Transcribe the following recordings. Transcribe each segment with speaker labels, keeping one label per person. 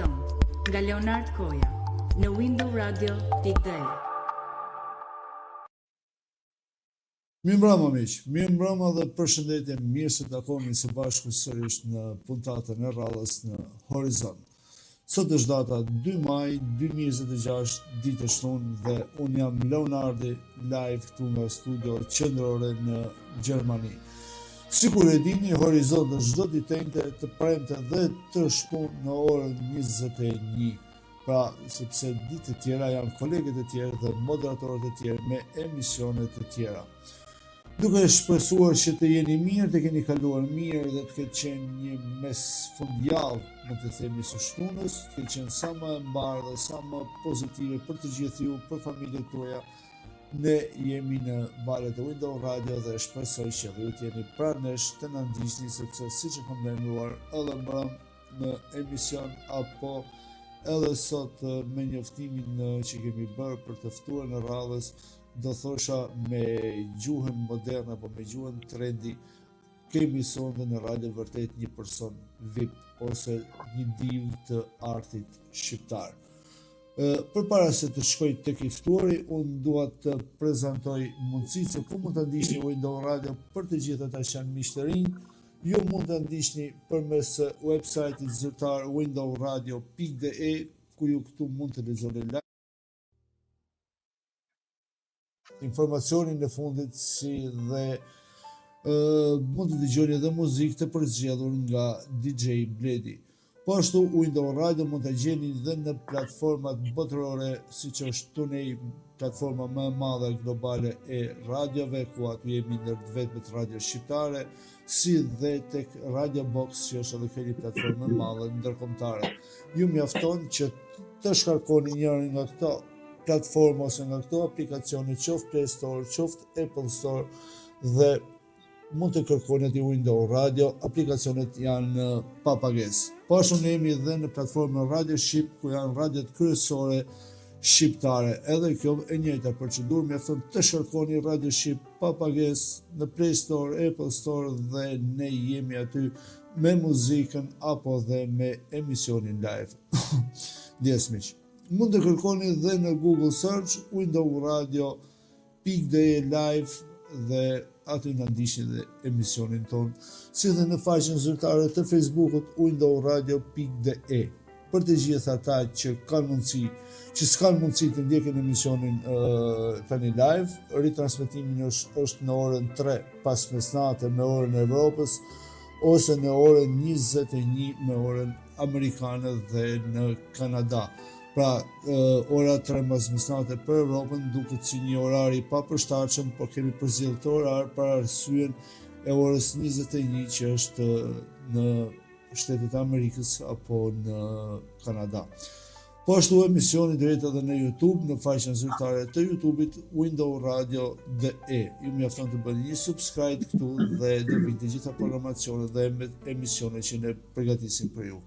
Speaker 1: Horizon nga Leonard Koja në Window Radio.de.
Speaker 2: Mirëmbrëma miq, mirëmbrëma dhe përshëndetje, mirë se takoni së bashku sërish në puntatën e radhës në Horizon. Sot është data 2 maj 2026, ditë e shtunë dhe unë jam Leonardi, live këtu nga studio qendrore në Gjermani. Sikur e dini, Horizon është çdo ditë të premte dhe të shtunë në orën 21. Pra, sepse ditë të tjera janë kolegët e tjerë dhe moderatorët e tjerë me emisionet e tjera. Duke shpresuar që të jeni mirë, të keni kaluar mirë dhe të ketë qenë një mes fundjavë, më të themi së shtunës, të ketë qenë sa më e mbarë dhe sa më pozitive për të gjithë ju, për familjet tuaja. Ne jemi në valët e Window Radio dhe shpresoj që ju të jeni pranë nesh të na ndiqni, sepse siç e kam lajmëruar edhe mbrëm në emision apo edhe sot me njoftimin që kemi bërë për të ftuar në radhës, do thosha me gjuhën moderne apo me gjuhën trendi, kemi sonde në radio vërtet një person VIP ose një div të artit shqiptar. Përpara se të shkoj tek i ftuari, unë dua të prezantoj mundësitë se ku mund të ndiqni Window Radio për të gjithë ata që janë miq të rinj. Ju mund të ndiqni përmes website-it zyrtar windowradio.de, ku ju këtu mund të lexoni informacionin në fundit si dhe mund të dëgjoni edhe muzikë të përzgjedhur nga DJ Bledi. Po ashtu Window Radio mund të gjeni dhe në platformat botërore siç është TuneIn, platforma më e madhe globale e radiove, ku aty jemi ndër të vetmet radio shqiptare, si dhe tek Radio Box, që është edhe një platformë e madhe ndërkombëtare. Ju mjafton që të shkarkoni njërin nga këto platformë ose nga këto aplikacione, qoftë Play Store, qoftë Apple Store, dhe mund të kërkoni aty Window Radio, aplikacionet janë pa pagesë. Po ashtu ne jemi edhe në platformën Radio Shqip, ku janë radiot kryesore shqiptare. Edhe kjo e njëjta procedurë, mjafton të shkarkoni Radio Shqip pa pagesë në Play Store, Apple Store, dhe ne jemi aty me muzikën apo dhe me emisionin live. Ndjesmiq. Mund të kërkoni dhe në Google Search Window Radio.de live dhe aty na ndiqni dhe emisionin ton, si dhe në faqen zyrtare të Facebookut windowradio.de. Për të gjithë ata që s'kan mundësi të ndjekin emisionin tani live, ritransmetimi është në orën 3 pas mesnate me orën e Evropës, ose në orën 21 me orën amerikane dhe në Kanada. Pra, ora 3 pas mesnate për Evropën duket si një orar i papërshtatshëm, por kemi përzgjedhur këtë orar për arsyen e orës 21 që është në Shtetet e Amerikës apo në Kanada. Po ashtu emisioni drejt edhe në YouTube, në faqen zyrtare të YouTube-it windowradio.de. Ju mjafton të bëni një subscribe këtu dhe do vinë të gjitha programacionet dhe emisionet që ne përgatisim për ju.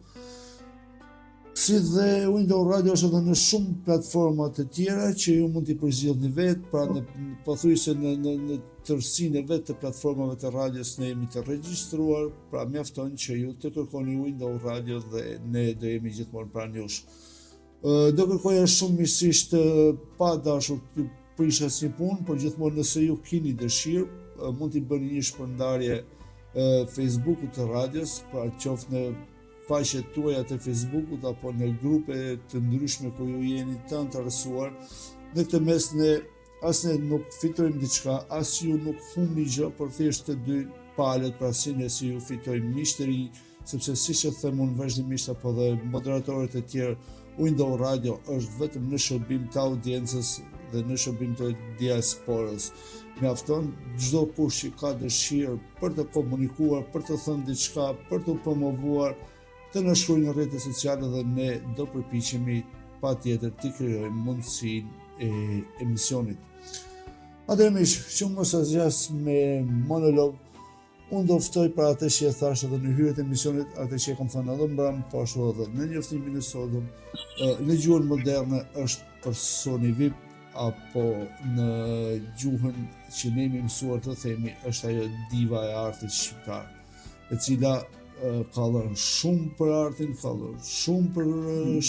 Speaker 2: Si dhe Window Radio është edhe në shumë platforma të tjera që ju mund t'i përzgjedhni vetë, pra në pothuajse në tërësinë e vetë të platformave të radios ne jemi të regjistruar, pra mjafton që ju të kërkoni Window Radio dhe ne do jemi gjithmonë pranë jush. Do kërkoja shumë mirësisht pa dashur të prish asnjë punë, por gjithmonë nëse ju keni dëshirë, mund t'i bëni një shpërndarje Facebookut të radios, pra qoftë në faqet tuaja të Facebookut apo në grupe të ndryshme ku ju jeni të interesuar. Në këtë mes ne nuk fitojmë diçka, as ju nuk humbni gjë, por thjesht të dy palët, pra si ju fitojmë miq të rinj, sepse siç e them unë vazhdimisht apo dhe moderatorët e tjerë, Window Radio është vetëm në shërbim të audiencës dhe në shërbim të diasporës. Mjafton çdo kush që ka dëshirë për të komunikuar, për të thënë diçka, për të promovuar, të na shkruajnë në rrjetet sociale dhe ne do përpiqemi patjetër të krijojmë mundësinë e emisionit. Atëherë miq, që mos asgjas me monolog, unë do ftoj për atë që e thash edhe në hyrjen e emisionit, atë që e kam thënë edhe mbrëm, po ashtu edhe në njoftimin e sotëm, në gjuhën moderne është personi VIP, apo në gjuhën që ne jemi mësuar të themi është ajo diva e artit shqiptar, e cila ka dhënë shumë për artin, ka dhënë shumë për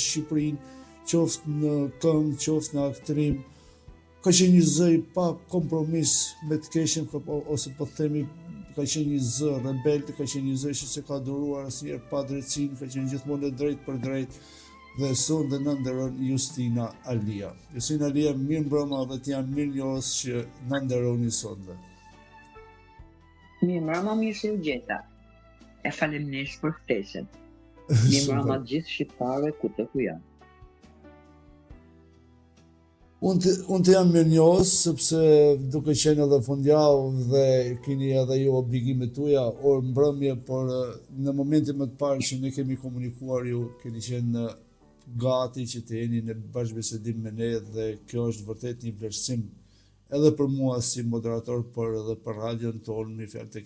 Speaker 2: Shqipërinë, qoftë në këngë, qoftë në aktrim. Ka qenë një zë i pa kompromis me të keqen, ose po themi ka qenë një zë rebel, ka qenë një zë që se ka duruar asnjëherë pa drejtësinë, ka qenë gjithmonë drejt për drejt. Dhe sot dhe në nderon Justina Alia. Justina Alia, mirë mbrëma dhe t'jam mirë njohës që në nderoni sot dhe.
Speaker 3: Mirë mbrëma, mirë se u gjeta. E faleminderit për ftesën. Mirë mbrëma gjithë shqiptarëve ku të ku janë.
Speaker 2: Unë të jam mirë njohës, sepse duke qenë edhe fundjavë dhe keni edhe ju obligimet tuaja, orë mbrëmje, por në momentin më të parë që ne kemi komunikuar ju, keni qenë gati që të jeni në bashkëbisedim me ne dhe kjo është vërtet një vlerësim edhe për mua si moderator, por edhe për radion tonë, mi fjalë të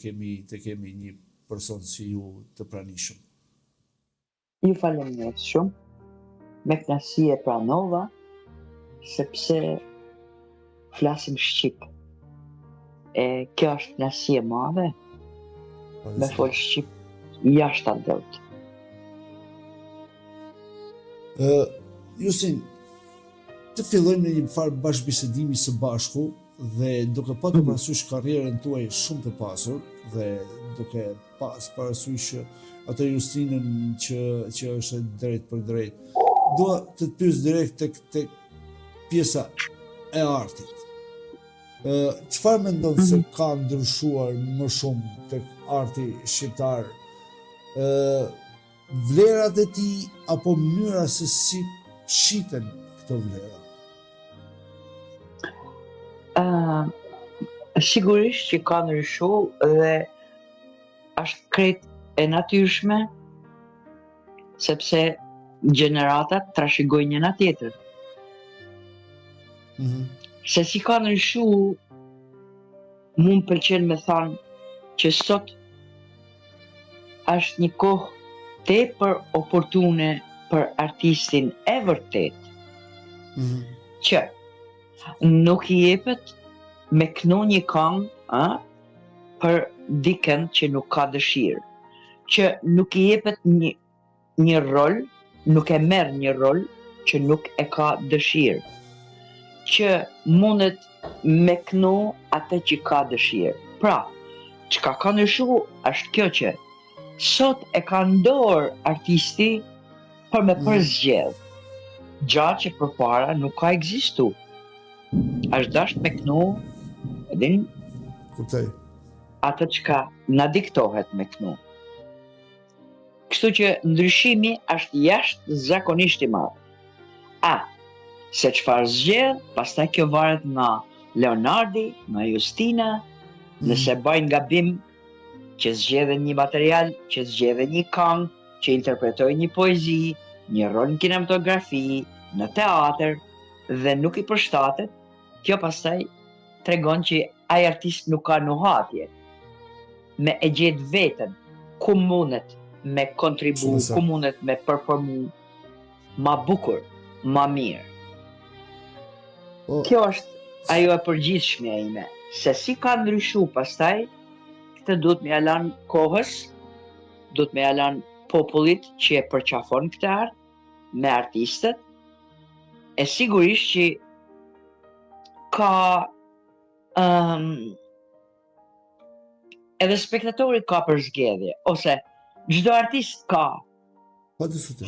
Speaker 2: kemi një person si ju të pranishëm.
Speaker 3: Ju faleminderit shumë, me kënaqësi e pranova, sepse flasim shqip. E kjo është kënaqësi e madhe, me fol shqip jashtë atë.
Speaker 2: Justin, të fillojmë në një farë bashkëbisedimi së bashku dhe duke patur parasysh karrierën tuaj shumë të pasur dhe duke pas parasysh atë Justinën që është drejt për drejt, dua të të pyes direkt tek pjesa e artit. Çfarë mendon se ka ndryshuar më shumë tek arti shqiptar? Vlerat e tij apo mënyra se si shiten këto vlera?
Speaker 3: Sigurisht që ka ndryshuar dhe është krejt e natyrshme, sepse gjeneratat trashëgojnë njëna tjetrën. Se si ka ndryshuar, mu më pëlqen me thanë që sot është një kohë tepër oportune për artistin e vërtet, që nuk i jepet me kno një këngë për dikën që nuk ka dëshirë, që nuk i jepet një rol, nuk e merr një rol që nuk e ka dëshirë, që mundet me kno atë që ka dëshirë. Pra, çka ka ndryshuar është kjo që sot e ka ndorë artisti për me përzgjedh, gjatë që përpara nuk ka ekzistu. Është dasht me knu, edhin, atë çka na diktohet me knu. Kështu që ndryshimi është jashtë zakonisht i madh. Se çfarë zgjedh, pastaj kjo varet nga Leonardi, nga Justina, nëse bajnë gabim që zgjedhen një material, që zgjedhen një këngë, që interpretojnë një poezi, një rol në kinematografi, në teatr, dhe nuk i përshtatet, kjo pastaj tregon që ai artist nuk ka nuhatje, me e gjetë veten, ku mundet me kontribu, ku mundet me performu ma bukur, ma mirë. Kjo është ajo e përgjithshme ime, se si ka ndryshu pastaj, këtë duhet me jalan kohës, duhet me jalan popullit që e përqafon këtë art, me artistët, e sigurisht që ka edhe spektatorit ka përzgjedhje, ose çdo artist ka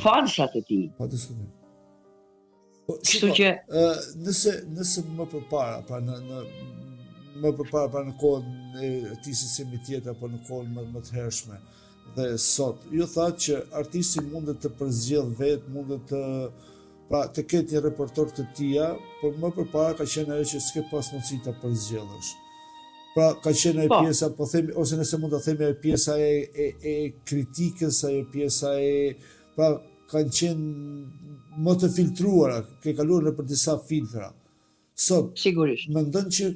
Speaker 3: fansat e tij. Kështu që
Speaker 2: nëse më përpara, pra në kohën e artistit si tjetër, apo në kohën më të hershme, dhe sot, ju thatë që artisti mundet të përzgjedh vetë, mundet të ketë një repertor të tia, por më përpara ka qenë ajo që s'ke pas mundësi ta përzgjedhësh. Pra ka qenë ajo pjesa, po themi, ose nëse mund ta themi ajo pjesa e kritikës, ajo pjesa pra kanë qenë më të filtruara, ke kaluar nëpër disa filtra. Sot,
Speaker 3: sigurisht,
Speaker 2: mendon që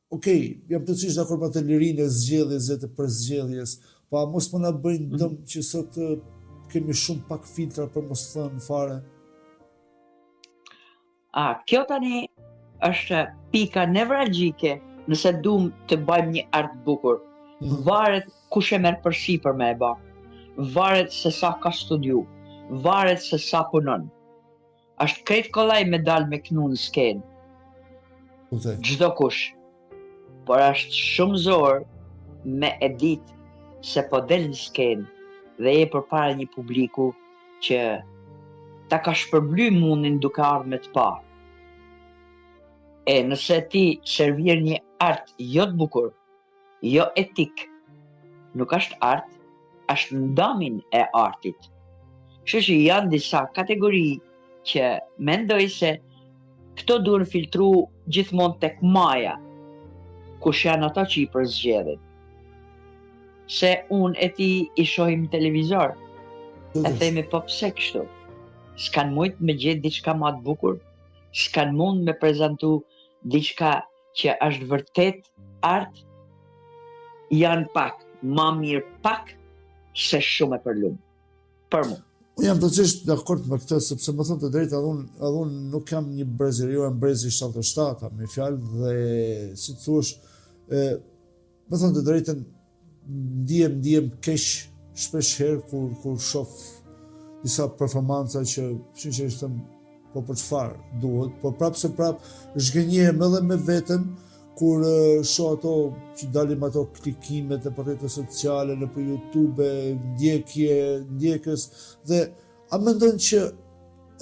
Speaker 2: jam plotësisht dakord me atë lirinë e zgjedhjes dhe të përzgjedhjes, pa mos po na bëjnë dëm që sot kemi shumë pak filtra për mos thënë fare.
Speaker 3: Kjo tani është pika nevralgjike nëse duam të bëjmë një art bukur. Varet kush e merr përsipër me e bë. varet se sa ka studiu, varet se sa punon. Është krejt kollaj me dal me knu në skenë,
Speaker 2: Kuptoj.
Speaker 3: çdo kush. Por është shumë zor me e ditë se po del në skenë dhe je përpara një publiku që ta ka shpërbly mundin duke ardhur me të parë. E nëse ti servir një art jo të bukur, jo etik, nuk është art, është ndamin e artit. Kështu që janë disa kategori që mendoj se këto duhen filtru gjithmonë tek maja, kush janë ata që i përzgjedhin. Se unë e ti i shohim në televizor, e themi po pse kështu? S'kan mujt me gjetë diçka ma të bukur, s'kan mund me prezantu diçka që është vërtet art, janë pak, ma mirë pak, se shumë e përlum. Për mu.
Speaker 2: Unë jam plotësisht dakord me këtë, sepse më thënë të drejtë, edhe unë nuk jam një brezir, jo jam brezi 77, me fjalë, dhe si të thuash, më thënë të drejtën, ndihem keq shpesh herë kur shoh disa performanca që sinqerisht po për çfarë duhet, po prapë se prapë zhgënjehem edhe me veten kur shoh ato që dalim ato klikimet e rrjetet sociale nëpër YouTube, ndjekës, dhe a mendon që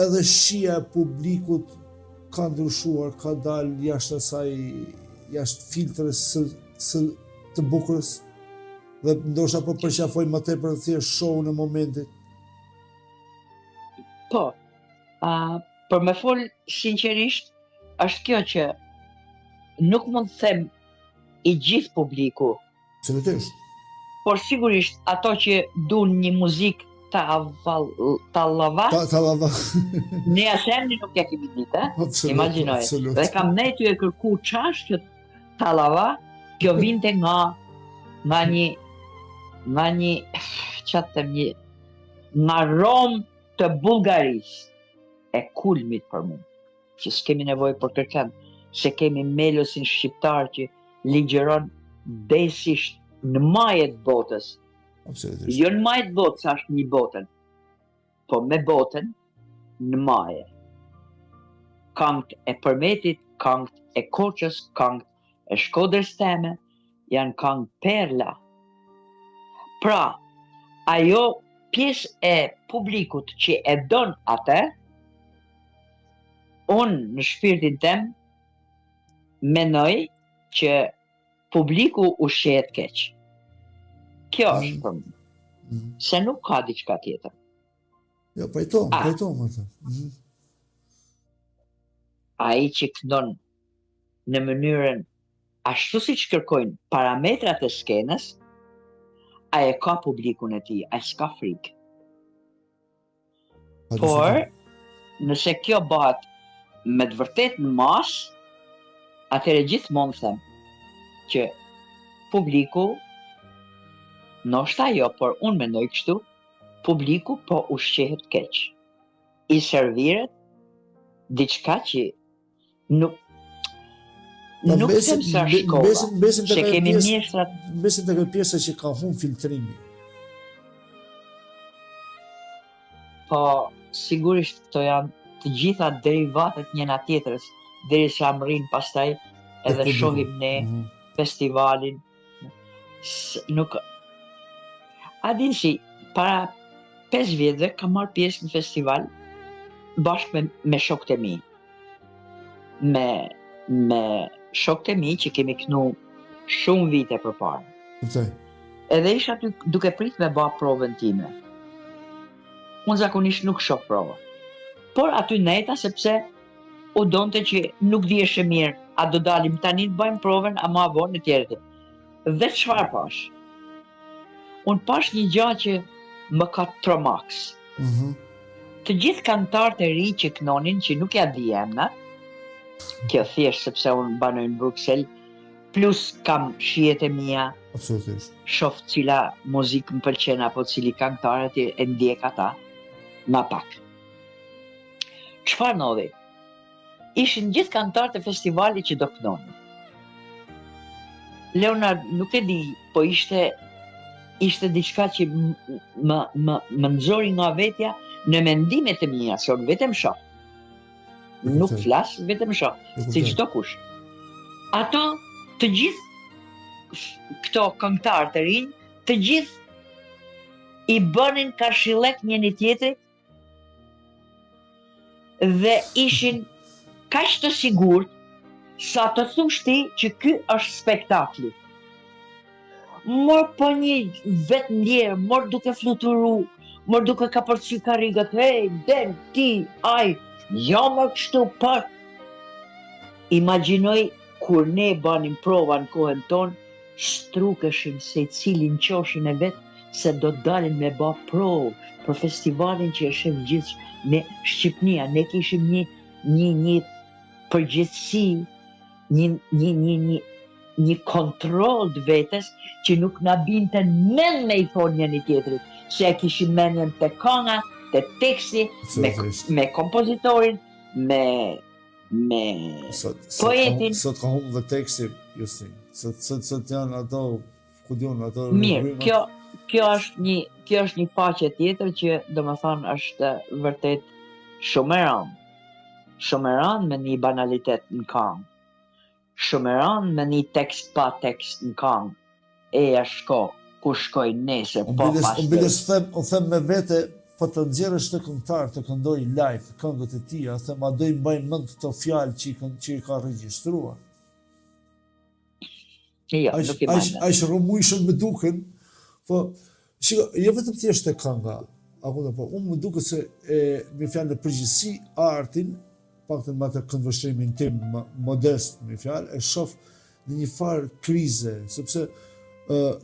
Speaker 2: edhe shija e publikut ka ndryshuar, ka dalë jashtë asaj, jashtë filtres së të bukurës? Dhe ndoshta po përqafoj më tepër thjesht show në momentit.
Speaker 3: Po, për me fol sinqerisht, është kjo që nuk mund të them i gjithë publiku,
Speaker 2: Absolutisht.
Speaker 3: por sigurisht ato që duan një muzikë tallava, ne asemni nuk ja kemi ditë, imagjinoj. Dhe kam ne ty e kërku çash kjo tallava, kjo vinte nga një nga Rom të Bullgarisë, e kulmit për mu, që s'kemi nevojë për kërkan, se kemi Melosin shqiptar që ligjeron besisht në majet botës.
Speaker 2: Absolutisht.
Speaker 3: Jo në majet botës, është një botën, po me botën në maje. Këngët e Përmetit, këngët e Koçës, këngët e Shkodrës teme, janë këngë perla. Pra, ajo pjesë e publikut që e don atë, unë në shpirtin tem mendoj që publiku u shihet keq. Kjo është për më. Se nuk ka diçka tjetër.
Speaker 2: Jo, pajtom atë.
Speaker 3: Ai që këndon në mënyrën ashtu siç kërkojnë parametrat e skenës, ai e ka publikun e tij, ai s'ka frikë. Por, nëse kjo bëhet me të vërtet në mas, atëherë gjithmonë them që publiku, ndoshta jo, por unë mendoj kështu, publiku po ushqehet keq. I serviret diçka që nuk them sa shkolla, se kemi mjeshtrat.
Speaker 2: Besim të këtë pjesë që ka humbur filtrimi.
Speaker 3: Po, sigurisht këto janë të gjitha derivatet njëna tjetrës, derisa mrin pastaj edhe shohim ne festivalin. Nuk a din si, para 5 vjetëve kam marrë pjesë në festival bashkë me shokët e mi. Me shokët e mi që kemi kënu shumë vite përpara. Edhe isha duke prit me ba provën time. Unë zakonisht nuk shoh prova. Por aty neta sepse u donte që nuk dieshe mirë, a do dalim tani të bëjmë provën, a ma vonë e tjerët. Dhe çfarë pash? Unë pash një gjë që më ka tromaks. Të gjithë kantarët e ri që knonin, që nuk ja di emna, kjo thjesht sepse unë banoj në Bruxelles, plus kam shijet e mia, shoh cila muzikë më pëlqen apo cili këngëtarët e ndjek ata, ma pak. Çfarë ndodhi? Ishin gjithë këngëtarët e festivalit që do kënonin. Leonard, nuk e di, po ishte ishte diçka që më nxori nga vetja në mendimet e mia, se unë vetëm shoh. Nuk flas, vetëm shoh, si çdo kush. Ato të gjithë këto këngëtarë të rinj, të gjithë i bënin kashillek njëri tjetrit dhe ishin kaq të sigurt sa të thush ti që ky është spektakli. Mor po një vetë ndjerë, mor duke fluturu, mor duke ka përcy karrigat, hej, den, ti, aj, jo mor kështu, për. Imagjinoj kur ne banim prova në kohën tonë, shtrukeshim se i cilin qoshin e vetë, se do të dalin me ba provë për festivalin që e shem gjithë ne Shqipnia, ne kishim një përgjithësi, një kontroll të vetes që nuk na binte mend me i thonë njëri tjetrit, se e kishim mendjen te kënga, te teksti, me kompozitorin, me poetin.
Speaker 2: Sot ka humbë dhe teksti, Justin. Sot janë ato, ku diun, ato...
Speaker 3: Mirë, kjo është një faqe tjetër që domethënë është vërtet shumë e rëndë. Shumë e rëndë me një banalitet në këngë. Shumë e rëndë me një tekst pa tekst në këngë. Eja shko, ku shkoj nesër, po pas
Speaker 2: Unë them me vete, po të nxjerrësh të këngëtar të këndoj live këngët e tia, them a do i mbajnë mend këto fjalë që i ka regjistruar.
Speaker 3: Jo, nuk i mbajnë.
Speaker 2: Aq rrëmujshëm më duken, po shiko, jo vetëm thjesht e kënga, apo unë më duket se me fjalë në përgjithësi artin, paktën me atë këndvështrimin tim modest me fjalë, e shoh në një farë krize, sepse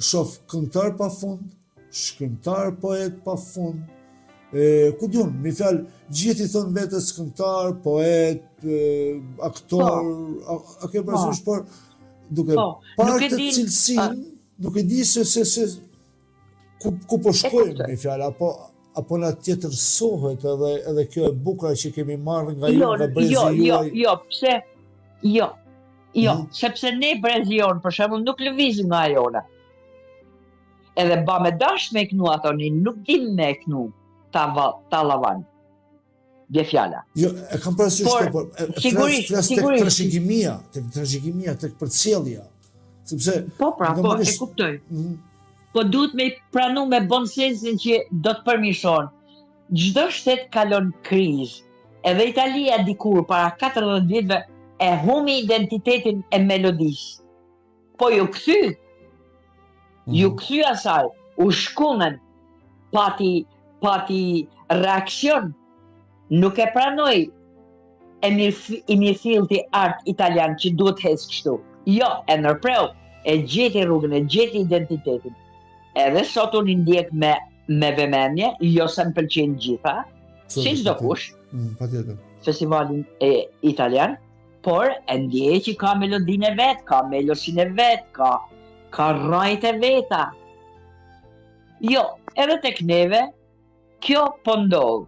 Speaker 2: shoh këngëtar pa fund, shkrimtar poet pa fund, ku diun, me fjalë gjithë i thon vetes këngëtar, poet, aktor, a ke parasysh, por duke parë të cilësinë, nuk e di se ku po shkojmë me fjalë, apo na tjetërsohet edhe kjo e bukur që kemi marrë nga ju, nga brezi juaj.
Speaker 3: Sepse ne brezi jon, për shembull, nuk lëvizim nga jona. Edhe ba me dash me knu ato, nuk dim me knu tallavan. Bje fjala.
Speaker 2: Jo, e kam parasysh, por flas tek trashëgimia, tek përcjellja. Sepse
Speaker 3: e kuptoj. Po duhet me pranu me bon sensin që do të përmishon. Çdo shtet kalon krizë. Edhe Italia dikur, para 40 viteve, e humi identitetin e melodisë. Po ju kthy asaj, u shkunën, pati reakcion, nuk e pranoj i mirëfillti art italian që duhet hes kështu. Jo, e nërpreu, e gjeti rrugën, e gjeti identitetin. Edhe sot unë ndjek me vëmendje, jo se më pëlqejnë gjitha, si çdo kush, festivalin italian, por e ndjej që ka melodinë e vet, ka melosin e vet, ka rrajt e veta. Jo, edhe tek neve, kjo po ndodh,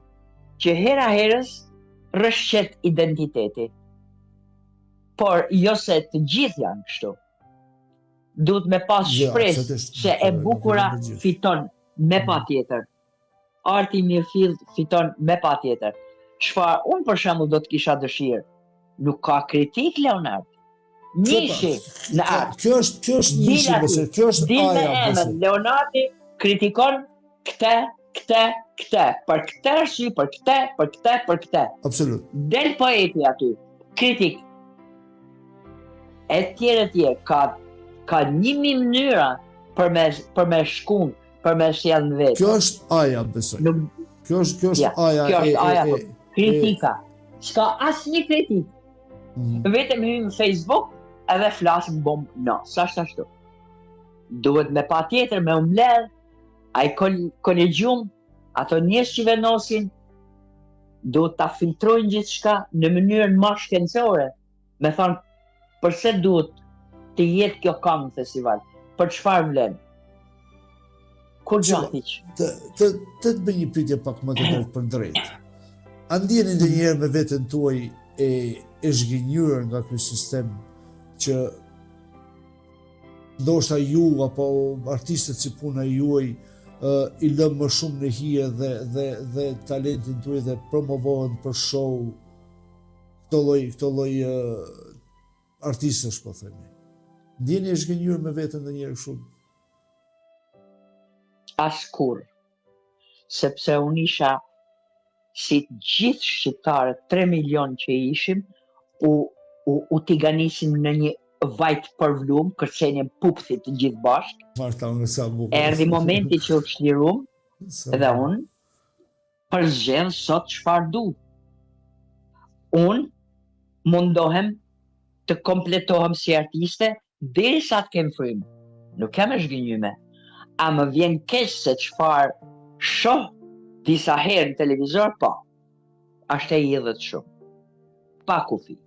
Speaker 3: që hera herës rrëshqet identiteti. Por jo se të gjithë janë kështu. Duhet me pas shpresë se e bukura fiton me patjetër. Arti mirëfillt fiton me patjetër. Çfarë unë për shembull do të kisha dëshirë? Nuk ka kritik, Leonard. Nishi në art.
Speaker 2: Kjo është nishi, kjo është aja.
Speaker 3: Leonardi kritikon këtë, për këtë arsye, për këtë.
Speaker 2: Absolut.
Speaker 3: Del poeti aty, kritik. E tjerë, ka 1000 mënyra për me shkun, për me sjell në vetë.
Speaker 2: Kjo është aja, besoj. Kjo është aja.
Speaker 3: Kjo është aja, kritika. S'ka asnjë kritik. Vetëm hyjmë në Facebook edhe flasim bombë. No, s'është ashtu. Duhet me patjetër me mbledh ai kolegjium, ato njerëz që vendosin, duhet ta filtrojnë gjithçka në mënyrën më shkencore. Me thonë, përse duhet të jetë kjo këngë festival? Për çfarë vlen? Kur gjatiq?
Speaker 2: Të bëj një pyetje pak më të drejtë për drejtë. A ndjeni ndonjëherë me veten tuaj e zhgënjur nga ky sistem që ndoshta ju apo artistët si puna juaj i lëm më shumë në hije dhe talentin tuaj dhe promovohen për show këto lloj artistësh, po themi. Ndjeni e zhgënjur me veten ndonjëherë kështu?
Speaker 3: Askur, sepse unë isha si të gjithë shqiptarët, 3 milion që ishim, u tiganisim në një vajt për vlum, kërcenim pupthit të gjithë bashkë.
Speaker 2: Marta, unë sa bukur.
Speaker 3: Erdhi momenti që u çlirum dhe unë përzgjedh sot çfarë du. Unë mundohem të kompletohem si artiste derisa të kem frymë. Nuk kam e zhgënjyme. A më vjen keq se çfarë shoh disa herë në televizor, po. Ashtë e idhët shumë. Pa kufi.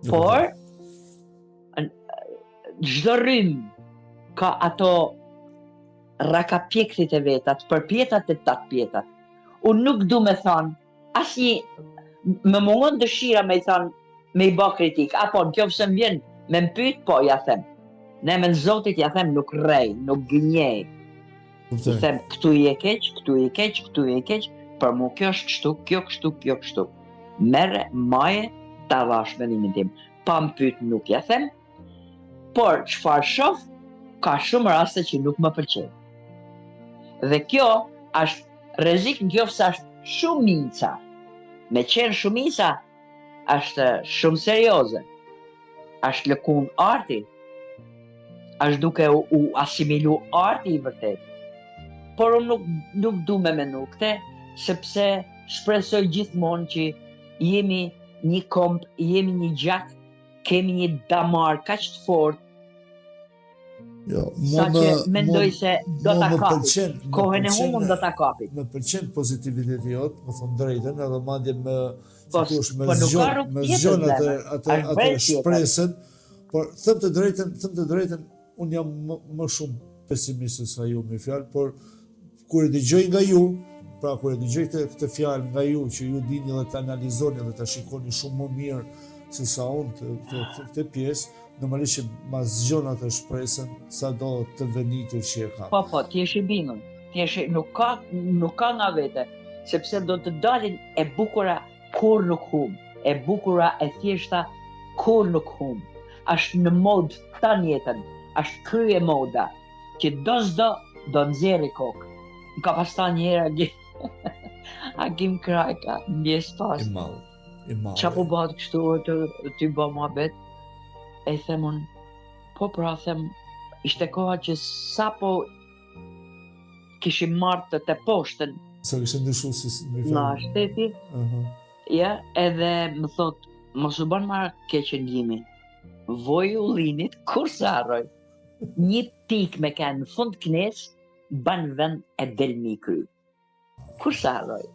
Speaker 3: Por, çdo rrym ka ato rakapjektit e vet, atë përpjetat e tatë pjetat. Unë nuk du me thonë, më mungon dëshira me i thonë, me i bë kritik, apo në qoftë se më vjen me më pyet, po ja them. Ne me në Zotit ja them nuk rej, nuk gënjej. I them këtu i e keq, këtu i e keq, këtu i e keq, për mu kjo është kështu, kjo kështu, kjo kështu. Merre, maje, ta dhash mendimin tim. Pa më pyet nuk ja them, por çfarë shoh, ka shumë raste që nuk më pëlqen. Dhe kjo është rrezik nëse është shumica. Me qenë shumica, është shumë serioze. Është lëkun arti. Është duke u asimilu arti i vërtet. Por unë nuk du me menu këte, sepse shpresoj gjithmonë që jemi një komp, jemi një gjak, kemi një damar kaq të fortë, sa që mendoj se do ta kapit. Kohën e humën do ta kapit.
Speaker 2: Më pëlqen pozitiviteti jot, më thon drejtën, edhe madje
Speaker 3: Po nuk ka rrugë tjetër
Speaker 2: atë shpresën, por them të drejtën, unë jam më shumë pesimist se sa ju me fjalë, por kur e dëgjoj nga ju, pra kur e dëgjoj këtë fjalë nga ju, që ju dini dhe të analizoni dhe të shikoni shumë më mirë se sa unë këtë pjesë, normalisht që ma zgjon atë shpresën sa do të venitur që e ka.
Speaker 3: Po, ti jesh i bindur. Nuk ka nga vete, sepse do të dalin e bukura kur nuk hum, e bukura e thjeshta kur nuk hum. Është në mod tani jetën, është krye moda, që do nxjerrë kokë. Ka pastaj një herë Agim Krajka, ndjes pas.
Speaker 2: I mall.
Speaker 3: Qa po bëhat kështu ty bë muhabet? E them unë, po pra them, ishte koha që sapo kishim marrë të poshtën.
Speaker 2: Sa kishim ndryshuar si më
Speaker 3: Na shteti. Ja, edhe më thot, mos u bën marrë keqëndimi. Voj ullinit, kur se harroj. Një pik me kanë në fund knes, ban vend e del mi kry. Kur se harroj.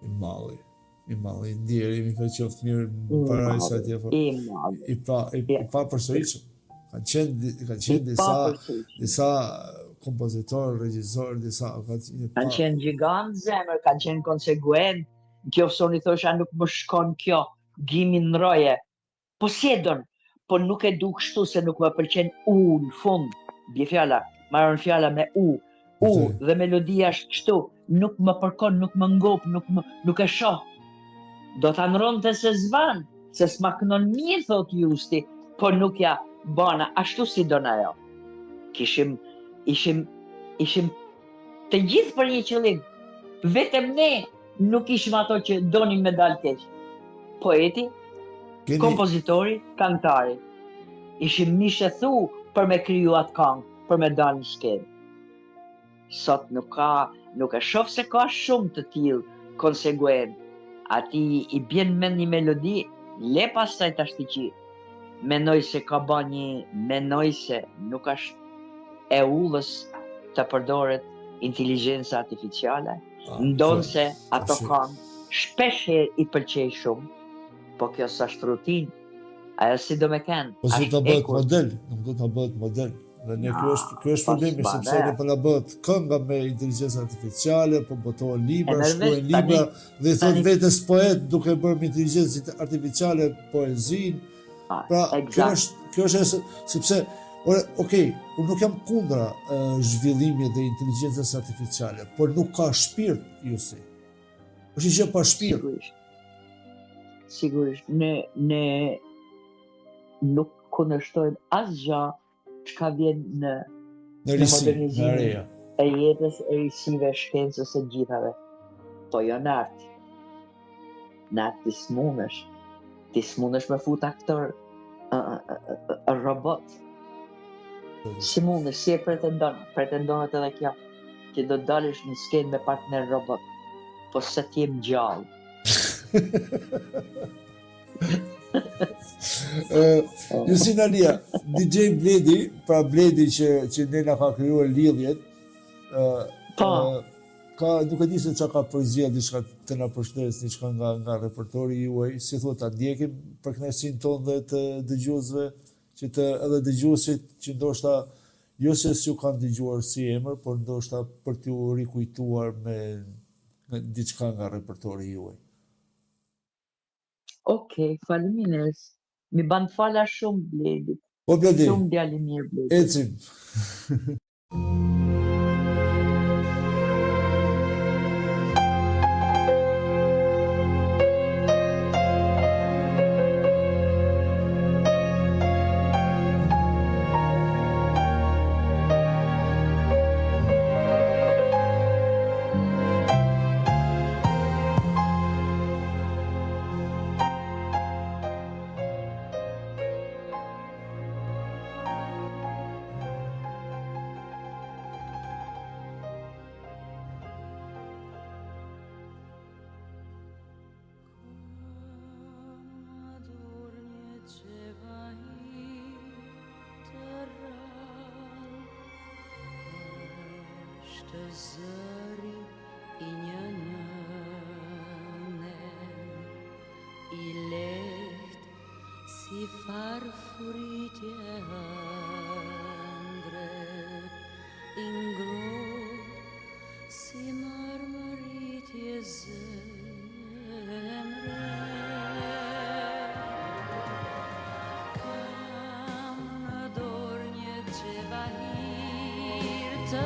Speaker 2: I malli, ndjeri, mi ka qoftë mirë në parajsa atje, i pa përsëritshëm. Kanë qenë disa kompozitorë, regjizorë,
Speaker 3: kanë qenë gjigant zemër, kanë qenë konsekuent, kjo soni thosha nuk më shkon kjo, gimin në roje. Po si e don, po nuk e du kështu se nuk më pëlqen në fund, bje fjala, marron fjala me dhe melodia është kështu, nuk më përkon, nuk më ngop, nuk e shoh. Do ta ndronte se zvan, se s'ma kënon mirë, thot Justi, po nuk ja bana, ashtu si don ajo. Ishim të gjithë për një qëllim. Vetëm ne nuk ishim ato që donim me dal keq. Poeti, kompozitori, kantari. Ishim mishe thu për me kriju atë këngë, për me dal në skenë. Sot nuk e shoh se ka shumë të tillë konsekuent. Ati i bjen me një melodi, le pastaj ta shtiqi. Menoj se ka ba menoj se nuk është e ullës të përdoret inteligjenca artificiale. Ndonë se ato kanë shpesh i pëlqej shumë, po kjo s'është rutinë, ajo si do me kenë.
Speaker 2: Po si të bëhet model, nuk do të bëhet model. Dhe ne kjo është problemi, sepse ne po na bëhet kënga me inteligjencë artificiale, po botohen libra, shkruajnë libra, dhe i thot vetes poet duke bërë me inteligjencë artificiale poezinë. Pra, kjo është sepse Okej, unë nuk jam kundra zhvillimit dhe inteligjencës artificiale, por nuk ka shpirt, Jusi. Është një gjë pa shpirt.
Speaker 3: Sigurisht, ne nuk kundërshtojmë asgjë çka vjen në modernizimin e jetës, e risive, shkencës së gjithave. Po jo në art. Në art ti smundesh me fut aktor robot. Si mundesh, si e pretendohet edhe kjo, që do dalësh në skenë me partner robot, po se ti jem gjallë.
Speaker 2: Jusin Alia, DJ Bledi, pra Bledi që ne na ka krijuar lidhjet, nuk e di se çka ka përzgjedhur diçka të na përshëndes diçka nga repertori juaj, si thuhet ta ndjekim për kënaqësinë tonë dhe të dëgjuesve, që edhe dëgjuesit që ndoshta jo se s'ju kanë dëgjuar si emër, por ndoshta për t'ju rikujtuar me diçka nga repertori juaj.
Speaker 3: Okej, faleminderit. Mi ban fala shumë Bledi.
Speaker 2: Po Bledi.
Speaker 3: Shumë djalë i mirë Bledi.
Speaker 2: Ecim.
Speaker 1: Zëri i një nëne, i lehtë si farfuritje ëndre, i ngrohtë si marmëritje zemre. Kam në dorë një xhevahir të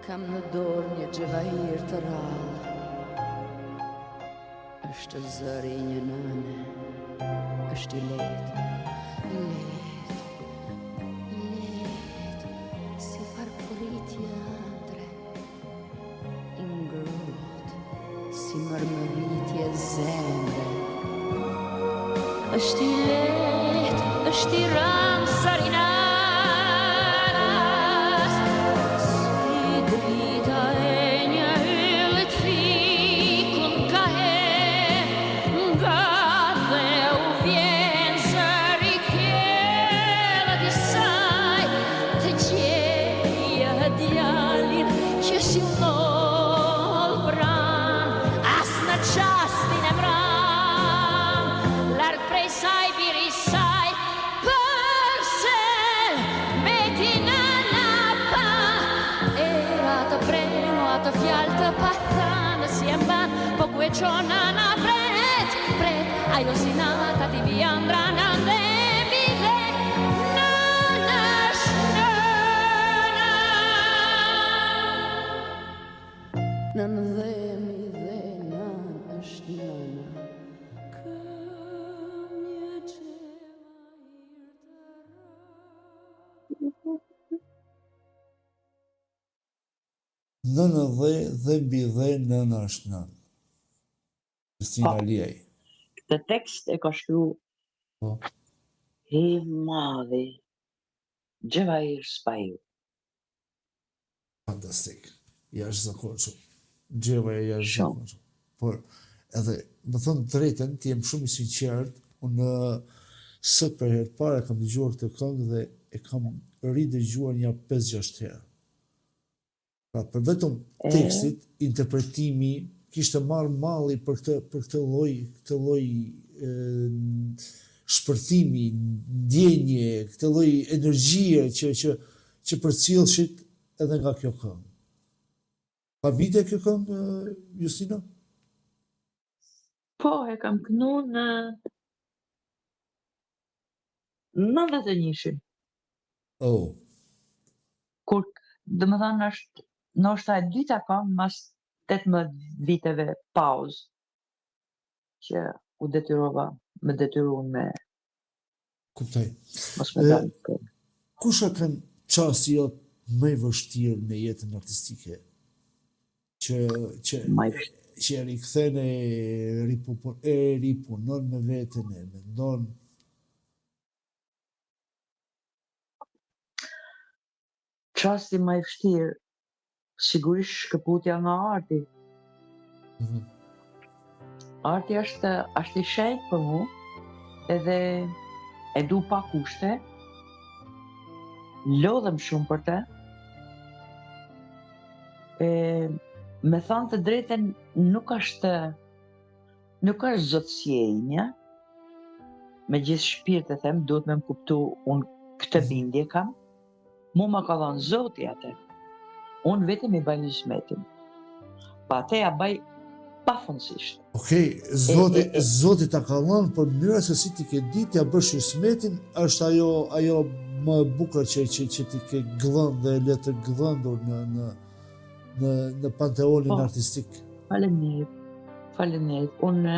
Speaker 1: Kam në dorë një xhevahir të rrallë, është zëri i një nëne, është i lehtë, si farfuritje ëndre, i ngrohtë si marmëritje zemre. Është i lehtë, është i rrallë sarina. Qona na pret, ajo si nata ti viandra na ndemi dhe nëna është nëna. Në ndemi dhe nëna është nëna. Kam një xhevahir të rrallë.
Speaker 2: Nënë dhe mbi dhe nëna është nënë. Kristina Liaj.
Speaker 3: Këtë tekst e ka shkru
Speaker 2: Po.
Speaker 3: i madhi Gjevahir Spaju.
Speaker 2: Fantastik. Jashtëzakonshëm. Gjeva e jashtëzakonshëm. Por edhe, më thënë drejten, ti jem shumë i sinqert, unë sot për herë para kam dëgjuar këtë këngë dhe e kam ridëgjuar një 5-6 herë. Pra, për vetëm tekstit, interpretimi, kishte marrë malli për këtë lloj shpërthimi, ndjenje, këtë lloj energjie që përcjellshit edhe nga kjo këngë. Pa vite kjo këngë, Justina?
Speaker 3: Po, e kam kënu në 91-shin.
Speaker 2: Oh.
Speaker 3: Kur, dhe më thanë, është ndoshta e dyta këngë mas 18 viteve pauzë që u detyrova, më detyruan me
Speaker 2: Kuptoj.
Speaker 3: mos me dalë këngë.
Speaker 2: Kush e kanë çasti jot më i vështirë në jetën artistike? Që rikthen e ripunon me veten, e mendon.
Speaker 3: Çasti më i vështirë, sigurisht shkëputja nga arti. Arti është i shenjtë për mu, edhe e du pa kushte, lodhem shumë për te, me thanë të drejten nuk është zotësie ime, me gjithë shpirt e them, duhet me më kuptu unë këtë bindje kam, mu më ka dhënë Zoti atë, unë vetëm i baj hizmetin, pa atë ja baj pafundësisht.
Speaker 2: Okej, Zoti ta ka dhënë, por mënyra se si ti ke ditë ja bësh hizmetin është ajo më e bukur që ti ke gëllën dhe le të gëllëndur në panteonin artistik.
Speaker 3: Faleminderit. Unë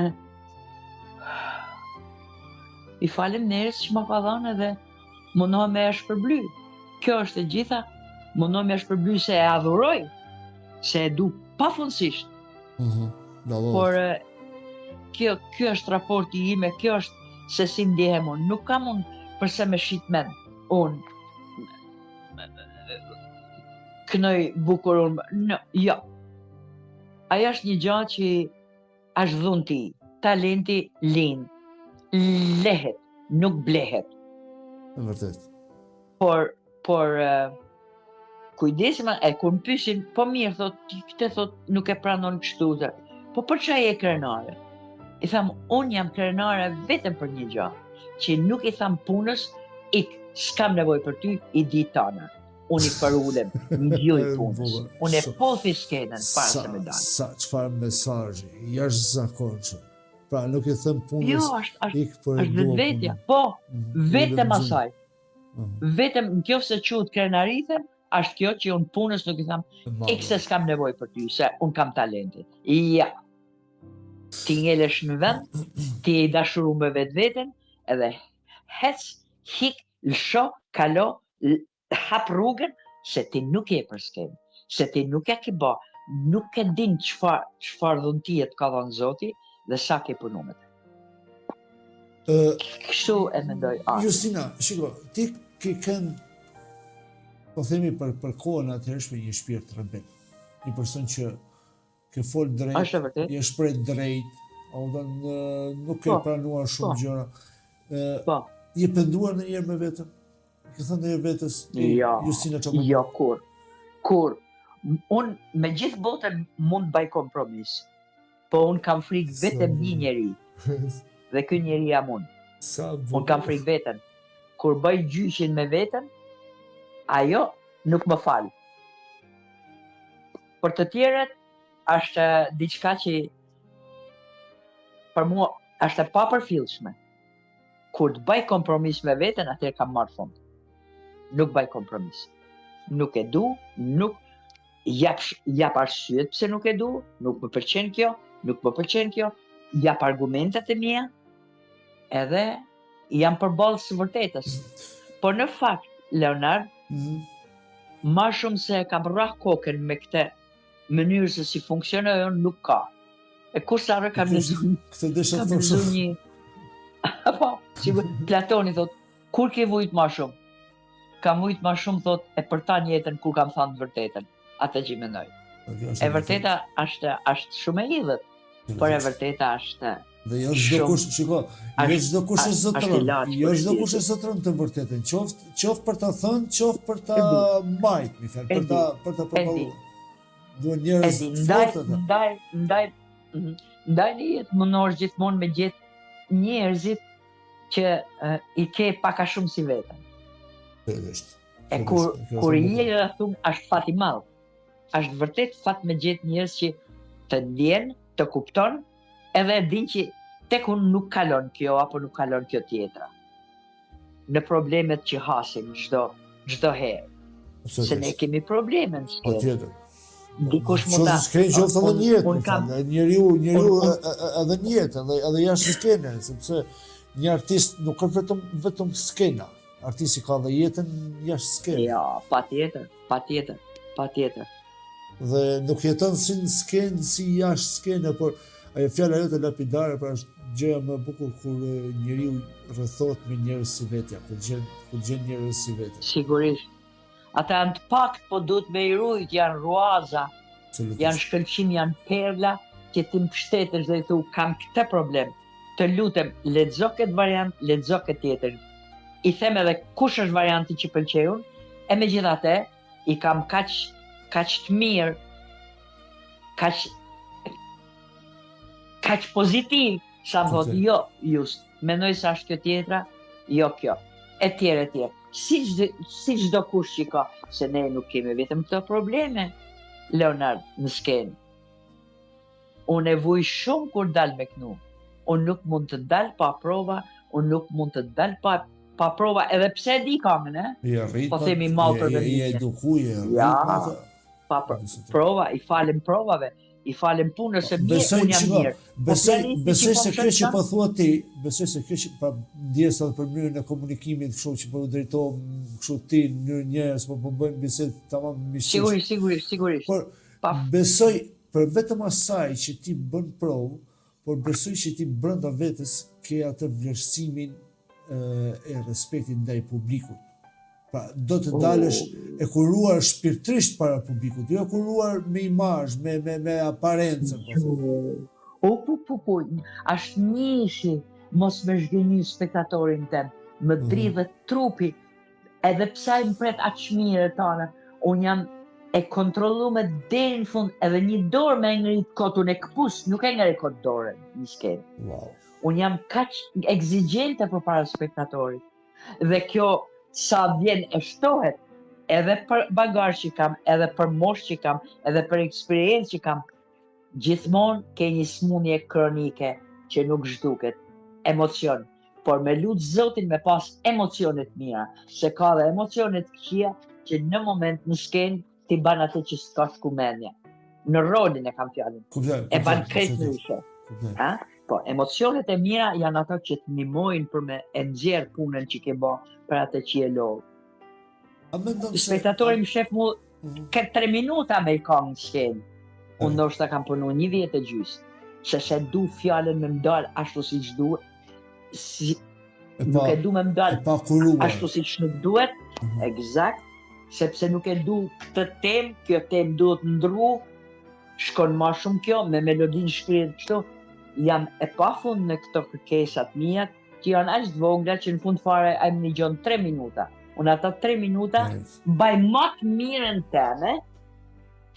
Speaker 3: i falem njerëz që më ka dhënë edhe mundohem me e shpërbly. Kjo është e gjitha, mundohem me e shpërbly se e adhuroj, se e du pafundësisht. Por kjo është raporti ime, kjo është se si ndjehem unë. Nuk kam unë përse me shit mend. Unë kënoj bukur unë, jo. Aja është një gjë që është dhunti, talenti lind, lehet, nuk blehet.
Speaker 2: E vërtet.
Speaker 3: Por kujdesim, kur më pyesin, po mirë, thot, këtë thot, nuk e pranon kështu, po për çfarë je krenare? I tham, unë jam krenare vetëm për një gjë, që nuk i tham punës, s'kam nevojë për ty, i di tana. Unë i përulem, ndjoj punës. Unë e pothi skenën, para se me dalë.
Speaker 2: Çfarë mesazhi, jashtëzakonshëm. Pra, nuk i them punës,
Speaker 3: jo, është vetvetja, po, vetëm asaj. Vetëm nëse quhet krenaritëm, është kjo që unë punës nuk i them, se s'kam nevojë për ty, se unë kam talentin. Ja. Ti ngelesh në vend, ti e i dashuruar me vetveten, edhe hec, hik, lësho, kalo, hap rrugën, se ti nuk je për skenë, se ti nuk e ke bë, nuk e din çfarë dhuntie të ka dhënë Zoti dhe sa ke punu me të. Kështu e mendoj.
Speaker 2: Justina, shiko, ti ke kënë, po themi për kohën atëhershme një shpirt rebel, një person që ke fol drejt, je shpreh drejt, nuk ke pranuar shumë gjëra. Je penduar ndonjëherë me veten? Ke thënë ndonjëherë vetes, Justina çfarë?
Speaker 3: Jo, kur. Unë me gjithë botën mund baj kompromis, po unë kam frikë vetëm një njeri, dhe ky njeri jam unë. Unë kam frikë veten. Kur bëj gjyqin me veten, ajo nuk më fal. Për të tjerët, është diçka që për mua është e papërfillshme. Kur të bëj kompromis me veten, atëherë kam marrë fund. Nuk bëj kompromis. Nuk e du, nuk jap arsyet pse nuk e du, nuk më pëlqen kjo, jap argumentet e mia, edhe jam përballë së vërtetës. Por në fakt, Leonard, ma shumë se kam rrah kokën me këtë mënyrë se si funksionojnë nuk ka. E kur sa rë kam lexuar një po, si Platoni thot, kur ke vujt ma shumë? Kam vujt ma shumë, thot, e për ta jetën kur kam thënë vërtetën. Atë që mendoj. E vërteta është shumë e hidhët, por e vërteta është
Speaker 2: dhe jo çdo kush, shiko, jo çdo kush e zotron. Jo çdo kush e zotron të vërtetën, qoftë për ta thënë, qoftë për ta mbajt, mi thënë, për ta propaguar. Duhen njerëz fortë.
Speaker 3: Ndaj një jetë mundosh gjithmonë me gjetë njerëzit që i ke paka shumë si vetën. E kur i e rrethum, është fat i madh. Është vërtet fat me gjetë njerëz që të ndjen, të kupton, edhe din që tek unë nuk kalon kjo apo nuk kalon kjo tjetra. Në problemet që hasim çdo herë. Se ne kemi probleme në shkollë.
Speaker 2: Patjetër.
Speaker 3: Dikush mund ta
Speaker 2: qoftë edhe një jetë, njeriu edhe një jetë, edhe jashtë skenën, sepse një artist nuk ka vetëm skena. Artisti ka dhe jetën jashtë skenës.
Speaker 3: Ja, patjetër.
Speaker 2: Dhe nuk jeton si në skenë, si jashtë skenë, por ajo fjala jote lapidare pra është gjëja më e bukur kur njeriu rrethohet me njerëz si vetja, kur gjen njerëz si vetja.
Speaker 3: Sigurisht. Ata janë të pak, po duhet me i rujt, janë ruaza, janë shkëlqim, janë perla, që ti më pështetesh dhe i thu, kam këtë problem, të lutem, lexo këtë variant, lexo këtë tjetër. I them edhe kush është varianti që pëlqeun, e megjithatë, i kam kaq të mirë, kaq pozitiv, sa më thotë, jo, just, mendoj se është kjo tjetra, jo kjo, e tjerë. Si çdo kush që ka, se ne nuk kemi vetëm këto probleme, Leonard, në skenë. Unë e vuj shumë kur dal me kënu. Unë nuk mund të dal pa prova, unë nuk mund të dal pa prova, edhe pse di kamën, po themi malë për vëndisje.
Speaker 2: I edukuje,
Speaker 3: ja, pa prova, i falem provave, i falem punës se unë jam mirë.
Speaker 2: Besoj se kjo që po thua ti, besoj se kjo që ndjes edhe për mënyrën e komunikimit, kështu që po drejtohem kështu ti në mënyrë njerëz, po bëjmë bisedë tamam miqësisht.
Speaker 3: Sigurisht.
Speaker 2: Por besoj për vetëm asaj që ti bën provë, por besoj që ti brenda vetes ke atë vlerësimin e respektit ndaj publikut. Pra, do të dalësh e kuruar shpirtërisht para publikut, jo e kuruar me imazh, me aparencë.
Speaker 3: Po. Është nishi, mos me zhgënjy spektatorin tem, më dridhet trupi, edhe pse më pret aq mirë tona, unë jam e kontrolluar deri në fund, edhe një dorë me ngrit kotun e këpus, nuk e ngri kot dorën në skenë.
Speaker 2: Wow.
Speaker 3: Unë jam kaq exigjente përpara spektatorit. Dhe kjo sa vjen e shtohet, edhe për bagazh që kam, edhe për moshë që kam, edhe për eksperiencë që kam, gjithmonë ke një smundje kronike që nuk zhduket, emocion. Por me lutë Zotin me pas emocionet mira, se ka dhe emocionet këqija që në moment në skenë ti ban atë që s'ka shku mendja. Në rolin e kam fjallin. E ban krejt në ishe. Po, emocionet e mira janë ato që të ndihmojnë për me e nxjerr punën që ke bë për atë që e lodh. Spektatori më shef mu këtë 3 minuta me i kam në skenë. Unë ndoshta kam punu 1 vjet e gjys. Se du fjalën me mdal ashtu si që duhet. Nuk e du me mdal ashtu si që nuk duhet. Eksakt. Sepse nuk e du këtë temë, kjo temë duhet ndru. Shkon ma shumë kjo, me melodin shkrihet kështu. Jam e pafund në këto kërkesat mia, që janë aq të vogla që në fund fare ai më dëgjon 3 minuta. Unë ata 3 minuta mbaj më të mirën teme,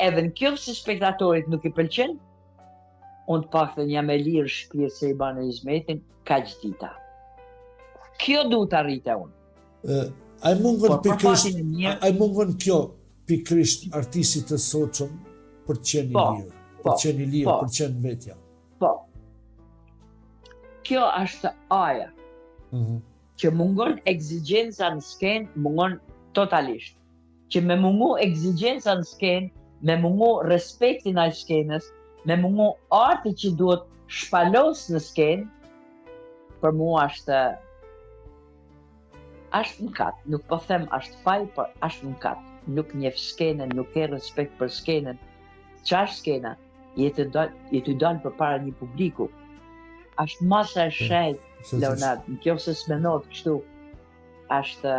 Speaker 3: edhe në kjo se spektatorit nuk i pëlqen, unë të paktën jam e lirë shpirt se i banë hizmetin kaq dita. Kjo duhet arrite unë.
Speaker 2: Ai mungon kjo pikërisht artistit të sotshëm për të qenë i lirë, për të qenë i lirë, për të qenë vetja.
Speaker 3: Po. Kjo është aja. Që mungon ekzigjenca në skenë, mungon totalisht. Që me mungu ekzigjenca në skenë, me mungu respektin ai skenës, me mungu arti që duhet shpalos në skenë, për mua është mëkat. Nuk po them është faj, por është mëkat. Nuk njeh skenën, nuk ke respekt për skenën. Qash skena, jetë dalë për para një publiku. Ashtë masa e shajt, Leonard, në kjo se s'menot kështu. Ashtë...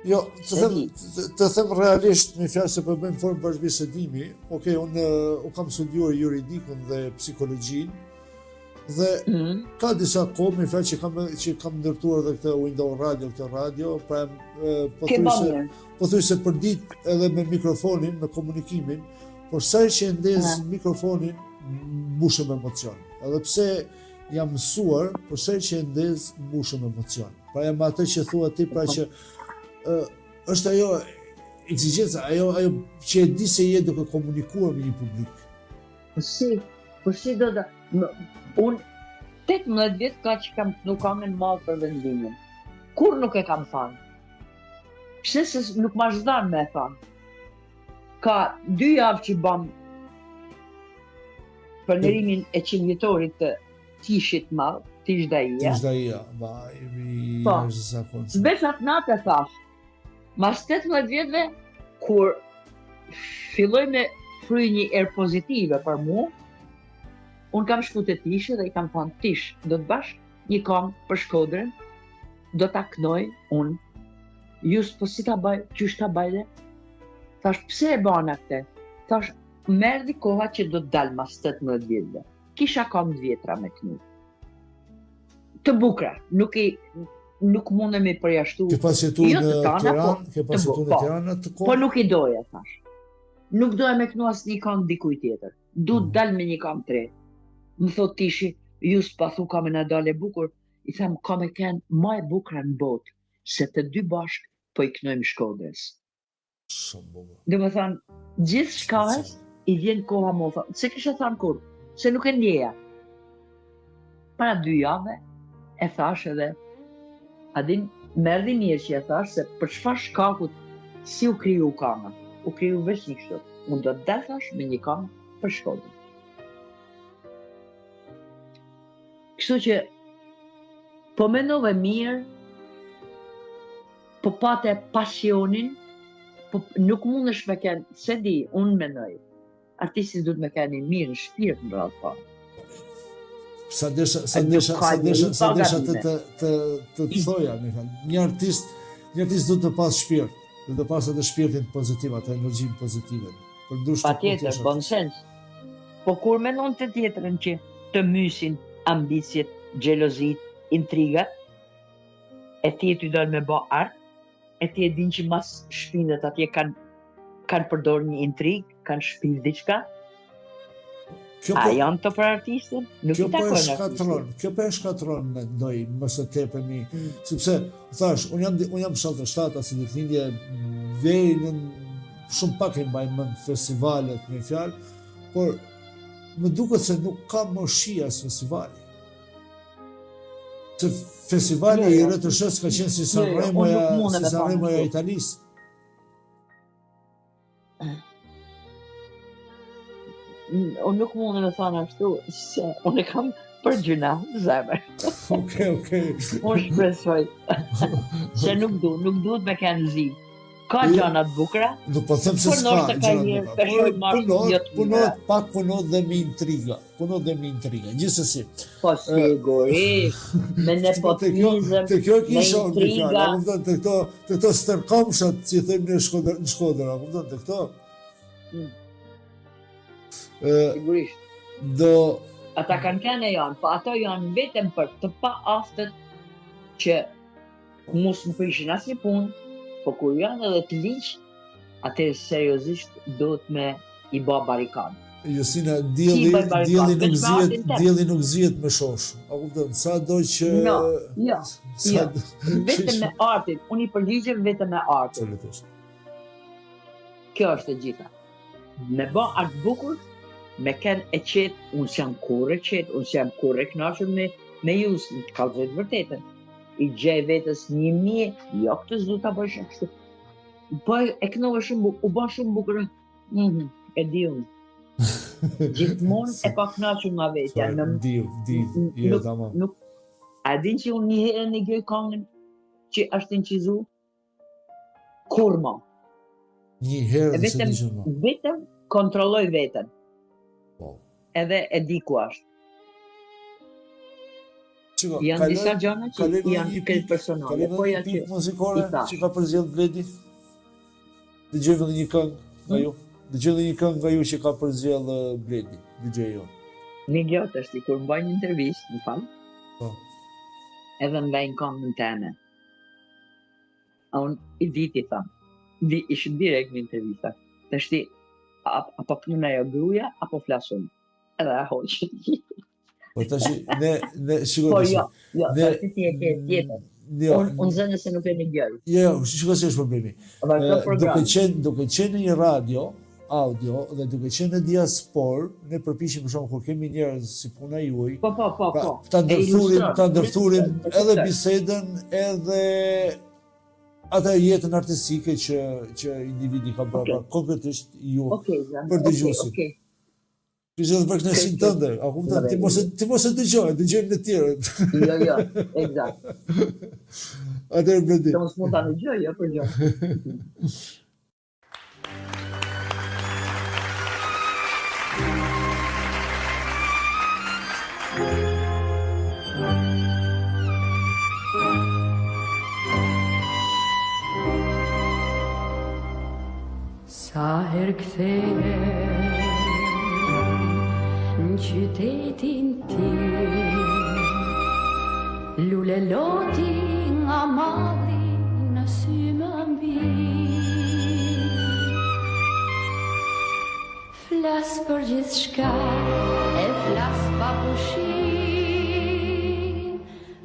Speaker 2: Jo, të them realisht një fjalë se po bëjmë formë bashkëbisedimi. Okej, unë kam studiuar juridikun dhe psikologjin dhe ka disa kohë një fjalë që kam ndërtuar edhe këtë Windows Radio, këtë radio, pra po thuaj se për ditë edhe me mikrofonin, me komunikimin, por sa që ndez mikrofonin mbushem emocion. Edhe pse jam mësuar, por sa që ndez mbushem emocion. Pra jam atë që thua ti, pra që është ajo ekzigjenca, ajo që e di se je duke komunikuar me një publik.
Speaker 3: Po si do da... Unë 18 vjet ka që kam nuk kam në malë për vendimin. Kur nuk e kam thënë. Pse se nuk ma zhdan me e thënë. Ka 2 javë që bam përnerimin e qindjetorit të tishit madh, tish daia.
Speaker 2: Tish daia, i është zakon.
Speaker 3: Besat natë e thash. Mas 18 vjetëve, kur filloj me fry një erë pozitive për mu, unë kam shku të tishë dhe i kam thonë tish, do të bash një kam për Shkodrën, do ta knoj unë. Just po si ta baj, qysh ta bajde? Thash, pse e bana këte? Thash, merdi koha që do të dalë mas 18 vjetëve. Kisha kam 2 vjetra me knu. Të bukra, nuk mundemi përjashtu.
Speaker 2: Ke pas jetu në Tiranë të kohë?
Speaker 3: Po nuk i doja, thash. Nuk doja me knu as një kam dikuj tjetër. Du të dalë me një kam 3. Më thot tishi, ju s'pa thu kam e në dalë e bukur. I tham, kam e kenë ma e bukra në botë, se të 2 bashkë po i knojmë Shkodrës. Dhe më thanë, gjithë shkajës i vjen koha më thanë. Se kisha thanë kur, se nuk e ndjeja. Para 2 jave, e thash edhe, adin, merdi mirë që e thash se për çfarë shkakut si u kriju kama. U kriju veç një kështu. Unë do të dalësh me një kam për Shkodrën. Kështu që po mendove mirë, po pate pasionin, po nuk mundesh me kenë, se di, unë mendoj. Artisti duhet me kenë mirë në shpirt në radhë parë.
Speaker 2: Sa desha të thoja, një artist duhet të pas shpirt, duhet të pas atë shpirtin pozitiv, atë energjin pozitive.
Speaker 3: Pa tjetër, bon sens. Po kur menon të tjetërën që të mysin ambicjet, gjelozit, intrigat, e ti e ty dojnë me bo art, e ti e din që mas shpindet atje kanë përdor një intrig, kanë shpil diçka, a janë të për artistin? Nuk i takojnë artistin.
Speaker 2: Kjo për e shkatron në doj, mësë të tepërmi, sepse, thash, unë jam 77, asë në t'lindje, vej në shumë pak e mbaj më në festivalet, me fjalë, por më duket se nuk ka më shia së festivali. Se festivali i Retëshës ka qenë si Sanremoja Italisë.
Speaker 3: Unë nuk mundë me thana ashtu, se unë e kam për gjuna, zemër.
Speaker 2: Okej.
Speaker 3: Unë shpresoj, se nuk duhet me kenë zi. Ka gjanat bukra,
Speaker 2: nuk po them se s'ka gjanat bukra. Punot dhe me intriga. Gjithsesi.
Speaker 3: Po sigurisht, me nepotizëm, me intriga.
Speaker 2: Të këto stërkomshat që thëmë në Shkodër, të këto?
Speaker 3: Sigurisht. Ata kanë kene janë, po ato janë vetëm për të pa aftët që mos më prishin as një punë, po kur janë edhe të liqë, atëherë seriozisht do të me i ba barikadë.
Speaker 2: Josina, dielli nuk zihet me shosh. A kupton, sa do që
Speaker 3: Jo. Vetëm me artin, unë i përgjigjem vetëm me artin. Kjo është e gjitha. Me ba art bukur, me kenë e qetë, unë s'jam kur e qetë, unë s'jam kur e knashur me ju, në të kalëzoj të vërtetën. I gjej vetës 1000, jo këtë s'du t'a bëjsh e kështu. Po e kënove shumë bukur, u ba shumë bukur, e di unë. Gjithmonë e pa knashur nga vetja.
Speaker 2: Di, tamam.
Speaker 3: A din që unë një herë një gjoj kongën që është incizu? Kur ma?
Speaker 2: Një herë dhe se di që ma?
Speaker 3: Vetëm kontrolloj veten.
Speaker 2: Po.
Speaker 3: Edhe e di ku është.
Speaker 2: Çiko,
Speaker 3: Janë disa gjëra që janë këtë personale. Po ja që
Speaker 2: muzikore që ka përzgjedh Bledi. Dëgjojmë edhe një këngë nga ju. Dëgjojmë një këngë nga ju që ka përzgjedh Bledi, DJ-jo.
Speaker 3: Një gjë është kur mbaj një intervistë, më fal.
Speaker 2: Po.
Speaker 3: Edhe më vjen këngën tënde. Unë i diti tham. Ishte direkt në intervista. Tash ti apo puna jo gruaja apo flasun. Edhe a hoq.
Speaker 2: Po tash ne shikoj.
Speaker 3: Po jo, ti e ke tjetër. Unë zënë se nuk e një gjë.
Speaker 2: Jo, shikoj se është problemi. Duke qenë në një radio, audio dhe duke qenë në diaspor, ne përpiqemi për shkak kur kemi njerëz si puna juaj.
Speaker 3: Po.
Speaker 2: Ta ndërthurim edhe bisedën edhe atë jetën artistike që individi ka bërë, konkretisht ju për dëgjuesit. Kishte të përkënaqësinë tënde, a kupton? Ti mos e dëgjojmë të tjerët.
Speaker 3: Jo, eksakt.
Speaker 2: Atëherë Bledi.
Speaker 3: Mos mund ta dëgjoj, jo për gjë.
Speaker 1: Sa herë kthehem në qytetin tim, lule loti nga malli në sy më mbin. Flas për gjithçka, e flas pa pushim,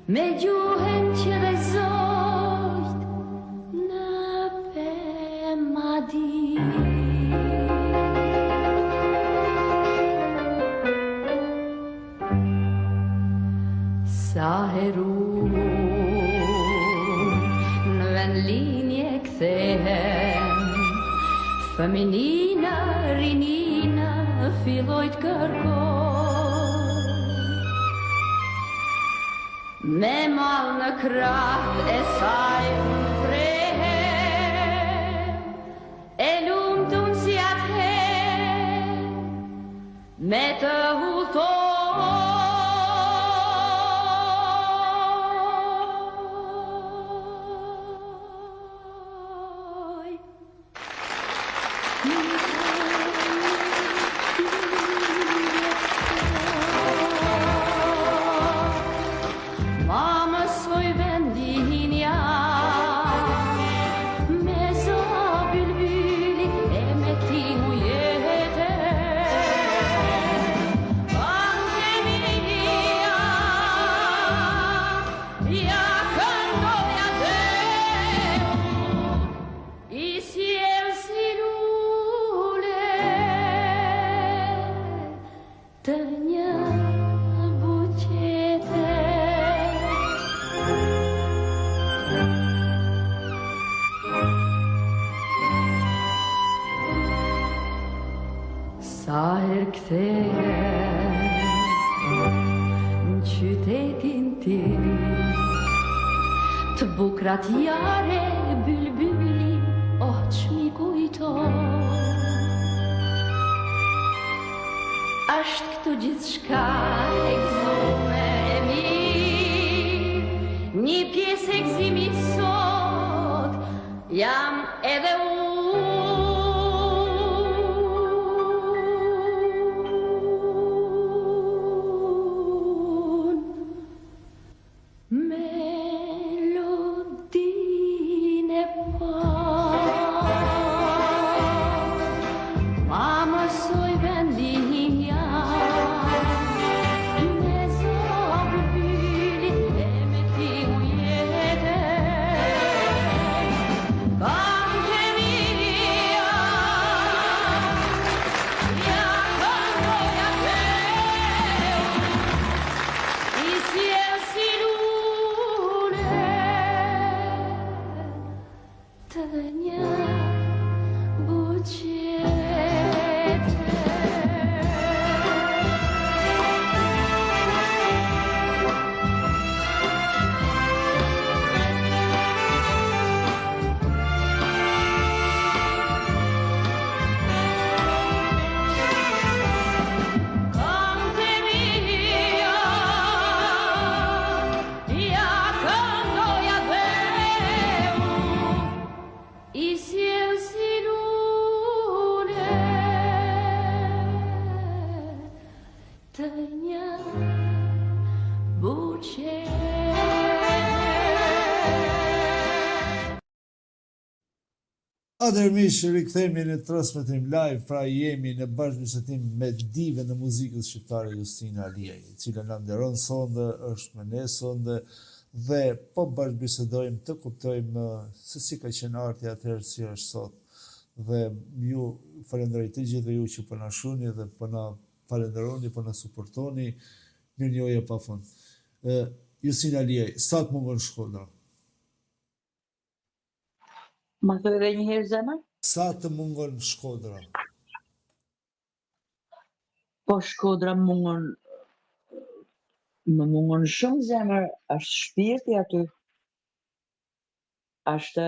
Speaker 1: me gjuhën që dhe zojt në pemadin. Sa heru në vendlinje kthehem, feminina, rinina, filloj të kërkoj. Me mall në krah e saj unë prehem, e lumtun si atëherë, me të hutoj. Sa herë kthehem në qytetin tim, të bukrat jare bylbyli, oh ç'mi kujton. Ashtë këtu gjithçka e gëzume e mirë, një pjesë e gëzimit sot, jam edhe unë.
Speaker 4: Banche
Speaker 1: të një buqe.
Speaker 2: Atëherë miq, rikthehemi në transmetim live, pra jemi në bashkëbisedim me divën e muzikës shqiptare Justina Aliaj, e cila na nderon sonde, është me ne sonde dhe po bashkëbisedojmë të kuptojmë se si ka qenë arti atëherë si është sot. Dhe ju falenderoj të gjithëve ju që po na shohni dhe po na falenderoni, po na suportoni. Mirënjohje pafund. Justina Aliaj, sa të mungon Shkodra?
Speaker 3: Ma thoj edhe një herë zemër?
Speaker 2: Sa të mungon Shkodra?
Speaker 3: Po Shkodra më mungon shumë zemër, është shpirti aty. Është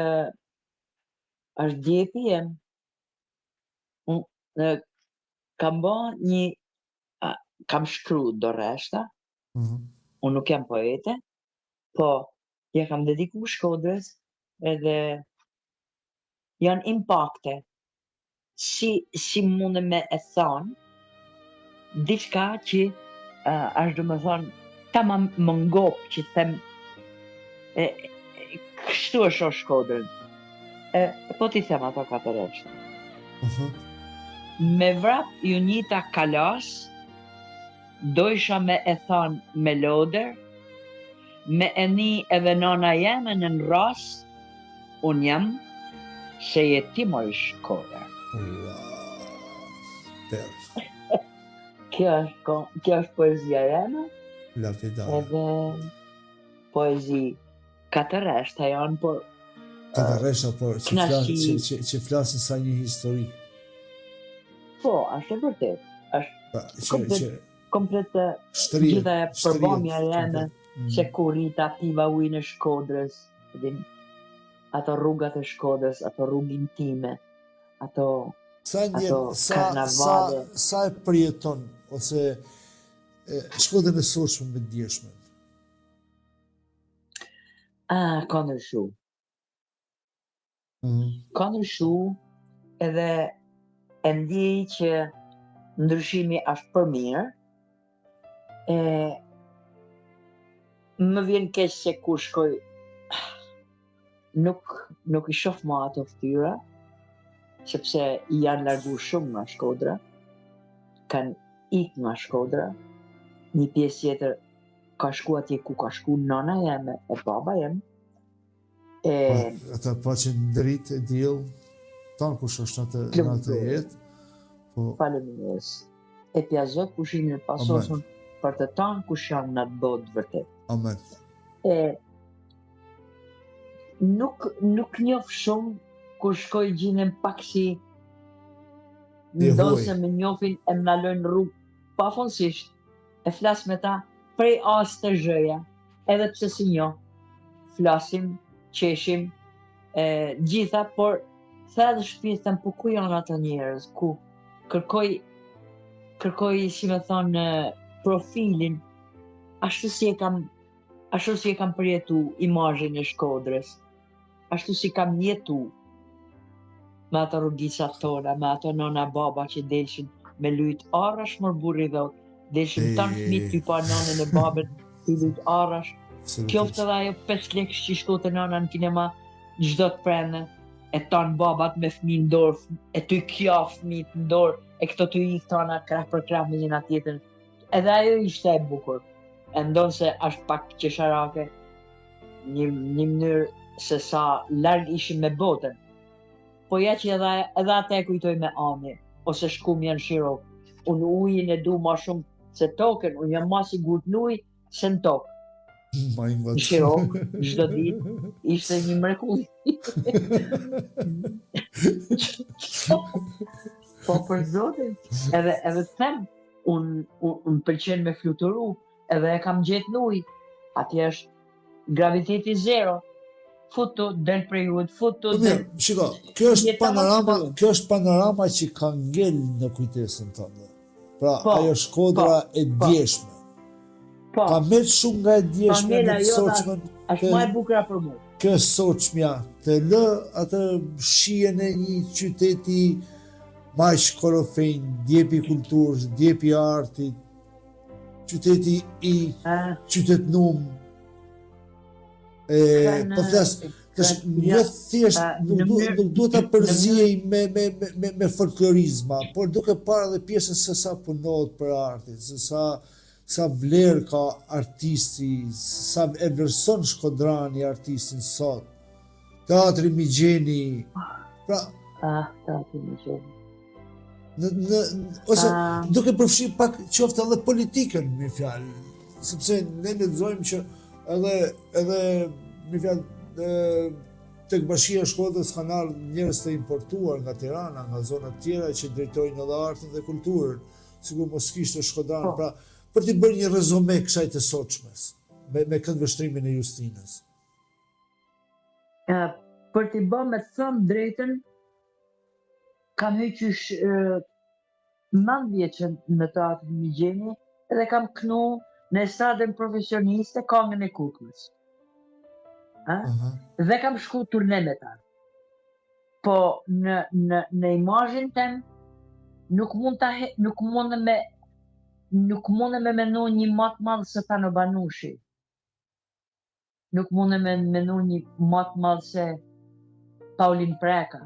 Speaker 3: djepi jem. Kam shkru do reshta, unë nuk jam poete, po ja kam dediku Shkodrës edhe janë impakte, si mundë me e thonë, diçka që është do me thonë, ta më ngopë që them, kështu është o Shkodrën. Po t'i them ato katërështë. Me vrap ju njita kalas, dojsha me e thonë me loder, me e ni edhe nana jeme në ras, unë jam, se je ti moj Shkodër. Kjo është poezia jeme, edhe poezi katëreshta janë, por
Speaker 2: katëreshta, por që flasin sa një histori.
Speaker 3: Po, është e vërtet. Është komplet gjitha e përbomja jeme, se kur rita piva ujnë e Shkodrës, ato rrugat e Shkodrës, ato rrugin time, ato karnavale.
Speaker 2: Sa e përjeton, ose Shkodrën e sotshme me djeshmen?
Speaker 3: Ka ndryshu. Ka ndryshu edhe e ndjej që ndryshimi është për mirë. Më vjen keq se kur shkoj nuk I shoh më ato ftyra, sepse janë largu shumë nga Shkodra, kanë ikë nga Shkodra, një pjesë tjetër ka shku atje ku ka shku nana jeme e baba jem.
Speaker 2: Ata pa që ndrit e diell, tanë kush është në atë jetë.
Speaker 3: Faleminderit. E pjazot pushimin e pasosën për të tanë kush janë në atë botë vërtet.
Speaker 2: Amen.
Speaker 3: Nuk njoh shumë kur shkoj gjinem pak si ndonse me njofin e më nalojnë rrugë pafundësisht, e flas me ta prej as të zhëja, edhe pse si njoh, flasim, qeshim, gjitha, por tha edhe shpirtën, po ku janë ato njerëz, ku kërkoj si me thonë profilin, ashtu si e kam përjetu imazhin e Shkodrës, ashtu si kam jetu me ato rrugisat tona, me ato nona baba që delshin me lujt arash mor burri dhot, delshin tanë fëmijë ty pa nanën e babën ty lujt arash. Qoftë edhe ajo 5 lekë që shko të nana në kinema çdo të prende, e tanë babat me fëmijë në dorë, e ty kja fëmijët në dorë, e këto ty i tona krah për krah me njëna tjetër. Edhe ajo ishte e bukur. E ndonë se është pak qesharake, një mënyrë se sa larg ishim me botën. Po ja që edhe ata e kujtoj me ani, ose shkum janë shirok. Unë ujin e du ma shumë se tokën, unë jam ma sigurt në ujë se në tokë. Në shirok, çdo ditë, ishte një mrekulli. Po për zotin, edhe të them, unë pëlqen me fluturu, edhe e kam gjetë në ujë, atje është graviteti zero, futu, del prej ujët, futu, del.
Speaker 2: Shiko, kjo është panorama që ka ngel në kujtesën tënde. Pra, ajo Shkodra e djeshme. Ka merr shumë nga e djeshme në sotshmën.
Speaker 3: Është më e bukur për mua.
Speaker 2: Kjo sotshmja të lë atë shijen e një qyteti maq korofenj, djepi kulturës, djepi artit, qyteti i qytetnum, po flas, jo thjesht nuk duhet ta përzijej me folklorizma, por duke parë edhe pjesën se sa punohet për artin, se sa vlerë ka artisti, sa e vlerëson Shkodrani artistin sot. Teatri Migjeni, pra
Speaker 3: Teatri Migjeni.
Speaker 2: Ose duke përfshirë pak qoftë edhe politikën, me fjalë, sepse ne lexojmë që edhe me fjalë tek Bashkia e Shkodrës kanë ardhur njerëz të importuar nga Tirana, nga zona të tjera që drejtojnë edhe artin dhe kulturën, sikur mos kishte Shkodran, pra për të bërë një rezume kësaj të sotshmes me këtë vështrimin e Justinës.
Speaker 3: Për t'i bërë me të thënë drejtën, kam heqysh mandje që në Teatrin Migjeni edhe kam knu në estradën profesioniste Këngën e Kukës. Dhe kam shku turne me ta. Po në imazhin tem nuk mund me menu një më të madh se Tano Banushi. Nuk mund me menu një më të madh se Paulin Preka.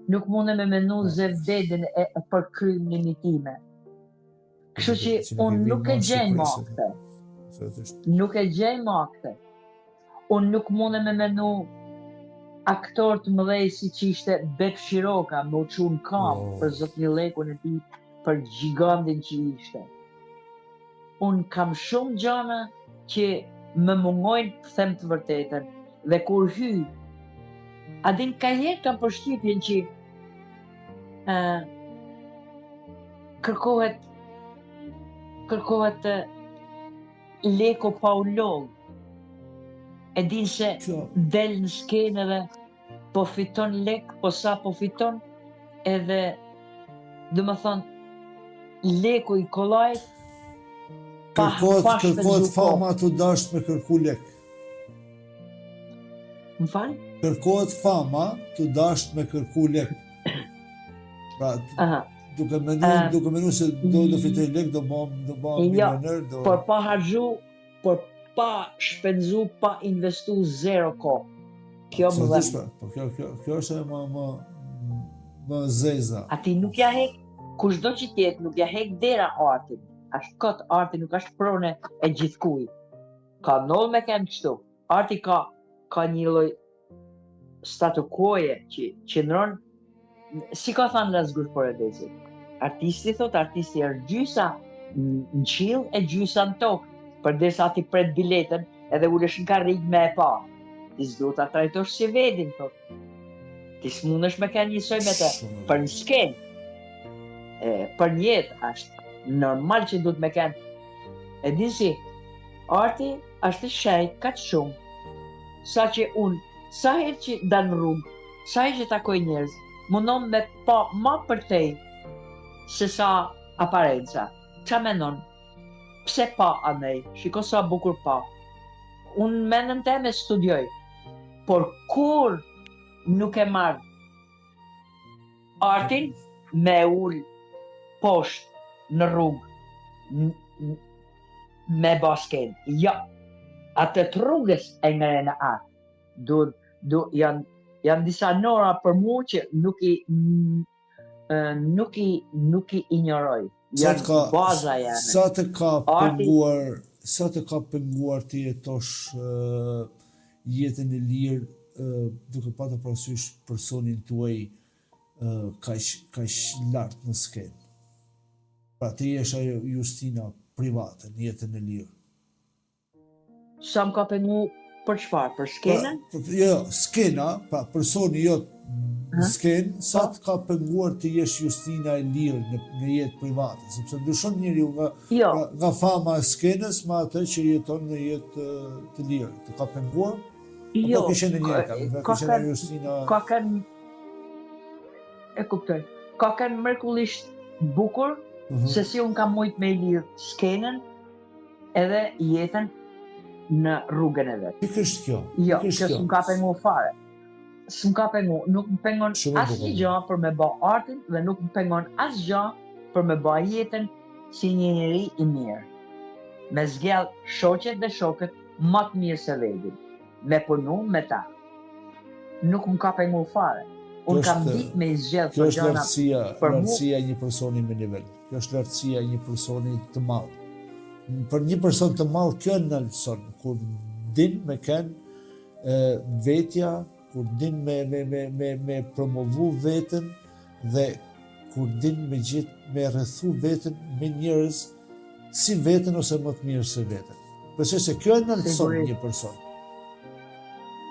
Speaker 3: Nuk mund me menu Zevdedin për kryimin e time. Kështu që unë nuk e gjej më akte. Nuk e gjej më akte. Unë nuk mund me menu aktor të mëdhej si që ishte Bep Shiroka, me u qunë kam për Zotni Lekun e tij, për gjigandin që ishte. Unë kam shumë gjana që më mungojnë të them të vërtetën. Dhe kur hy, adin ka herë kam përshtypjen që kërkohet Leko Paulov. E din se del në skenë edhe po fiton lek, po sa po fiton, edhe dhe më thonë, Leku i kollajt,
Speaker 2: kërkohet fama të dasht me kërku lek.
Speaker 3: Më falë?
Speaker 2: Kërkohet fama të dasht me kërku lek. Pra, duke menu se do fitoj lek, do bëm milioner,
Speaker 3: por pa harxhu, por pa shpenzu, pa investu zero kohë. Kjo më dhe.
Speaker 2: Kjo është më zeza.
Speaker 3: Ati nuk ja hek, kushdo që tjetë, nuk ja hek dera artin. Ashtë këtë arti nuk është prone e gjithkuj. Ka nëllë me kemë kështu. Arti ka një lloj statu quoje që qëndron, si ka thënë Razgur Poredeci. Artisti është gjysa në qiell e gjysa në tokë. Përderisa ti pret biletën edhe ulesh në karrikë me e pa. Ti s'do ta trajtosh si vedin, thotë. Ti s'mundesh me kanë njësoj me të për në skenë. Për një jetë është normal që duhet me kanë. E di si, arti është i shejt kaq shumë, sa që unë, sa herë që dal në rrugë, sa herë që takoj njerëz, mundon me pa ma për tej se sa aparenca. Qa menon? Pse pa anej? Shiko sa bukur pa. Unë menën teme studioj, por kur nuk e marrë artin me ullë poshtë në rrugë me basken. Ja, atë të rrugës e ngre në atë. Janë disa nora për mu që nuk i ignoroj.
Speaker 2: Sa të ka penguar ti jetosh jetën e lirë duke patur parasysh personin tuaj kaq lart në skenë. Pra ti jesh ajo Justina private në jetën e lirë.
Speaker 3: Sa më ka pengu për çfarë? Për skenën?
Speaker 2: Jo, skena, pra personi jot në skenë, sa të ka penguar të jesh Justina e lirë në jetë private, sepse ndryshon njeriu nga fama e skenës me atë që jeton në jetë të lirë. Të ka penguar?
Speaker 3: Jo,
Speaker 2: ka qenë Justina...
Speaker 3: E kuptoj. Ka kanë mrekullisht bukur, se si unë kam mujt me i lirë skenën edhe jetën në rrugën e vetë.
Speaker 2: Pikërisht kjo.
Speaker 3: Jo, që s'm ka pengu fare. S'm ka pengu, nuk më pengon asnjë gjë për me bë artin dhe nuk më pengon asgjë për me bë jetën si një njeri i mirë. me zgjell shoqet dhe shokët më të mirë se vetin, me punu me ta. Nuk më ka pengu fare. Unë kam ditë me i zgjell
Speaker 2: Kjo
Speaker 3: të
Speaker 2: është
Speaker 3: gjana për mu.
Speaker 2: lartësia e një personi me nivel. Kjo është lartësia e një personi të madh. Për një person të madh kjo në alëson, kur din me kënë vetja, kur din me promovu vetën dhe kur din me rrethu vetën me njerëz si vetën ose më të mirë se vetën. Besoj se kjo në alëson një person.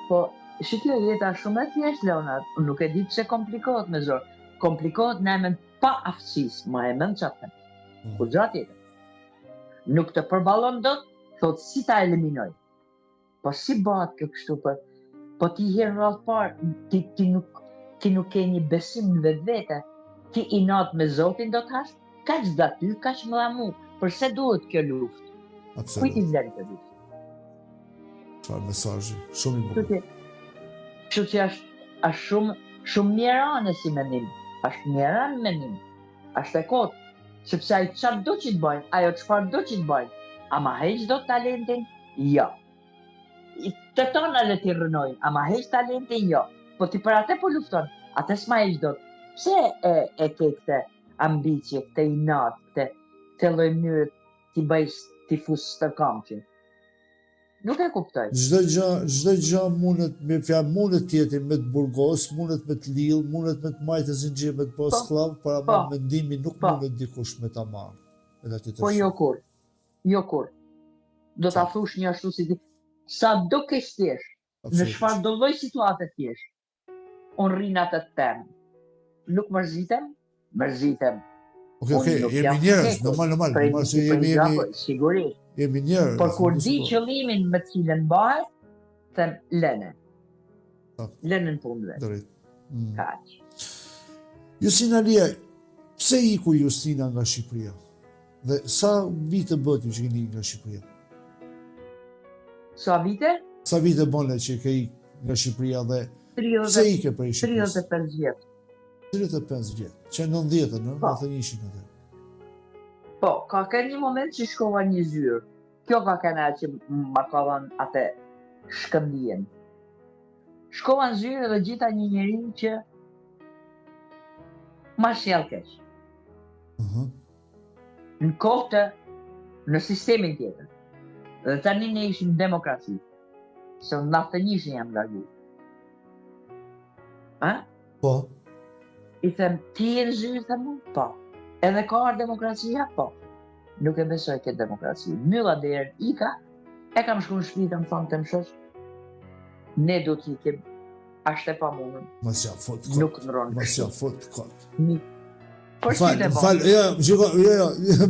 Speaker 3: Po, shikjo jeta shumë e thjesht, Leonard, unë nuk e di pse komplikohet me zor. Komplikohet në emën pa aftësisë, ma emën qatë. Kur gjatë jetën. Nuk të përballon dot, thot si ta eliminoj. Po si bëhet kjo kështu për? Po ti herë rrallë parë, ti nuk ke një besim në vetvete, ti i natë me Zotin do të hash, kaq da ty, kaq më dha mu. Përse duhet kjo luftë? Kujt i vlen këtë luftë?
Speaker 2: Çfarë mesazhi? Shumë i bukur.
Speaker 3: Kështu që është shumë mjerane si mendim. Është mjeran mendim. Është e kotë. Sepse ai çfarë do që të bëjnë, ajo çfarë do që të bëjnë. Ama heq do talentin? Jo. Të tona le t'i rënojnë, ama heq talentin? Jo. Po ti për atë po lufton, atë s'ma heq do. Pse e ke këtë ambicje, këtë inat, këtë lloj mënyrë ti bëj ti fus të kamçin? Nuk e kuptoj.
Speaker 2: Çdo gjë mundet me fjalë, mundet tjetër me të burgos, mundet me të lill, mundet me të majtë zinxhir me të pas skllav, para mendimin nuk mundet dikush me ta marrë.
Speaker 3: Po jo kur. Jo kur. Do ta thush një ashtu si ti. Sa do ke thjesht, në çfarë do lloj situate thjesht. Unë rrin atë të temë. Nuk mërzitem? Mërzitem.
Speaker 2: Okej, jemi njerëz, normal, se
Speaker 3: sigurisht.
Speaker 2: Jemi njerëz.
Speaker 3: Por kur di qëllimin me të cilën bëhet, them lëne. Lënën punëve.
Speaker 2: Drejt.
Speaker 3: Kaq.
Speaker 2: Justina Lia, pse iku Justina nga Shqipëria? Dhe sa vite bët ju që keni nga Shqipëria?
Speaker 3: Sa vite?
Speaker 2: Sa vite bëne që ke nga Shqipëria dhe pse ike për i Shqipëris?
Speaker 3: 35 vjetë.
Speaker 2: 35 vjetë. Që 90-ën, në? 91-shin atë.
Speaker 3: Po, ka kënë një moment që shkova një zyrë. Kjo ka kënë që ma ka dhënë atë shkëmbien. Shkova në zyrë dhe gjitha një njeri që ma shjel keq. Në kohë në sistemin tjetër. Dhe tani ne ishim demokraci. Se në 91-shin jam largu.
Speaker 2: Po.
Speaker 3: I them, ti e në zyrë, them, po. Edhe ka arë demokracia, po. Nuk e besoj këtë demokraci. Mylla derën ika, e kam shku në shtëpi, më thonë të më shosh. Ne do t'ikim, ashtë e pa mundën.
Speaker 2: Mas ja fot kot.
Speaker 3: Nuk në ronë.
Speaker 2: Mas ja fot kot.
Speaker 3: Falë,
Speaker 2: ja,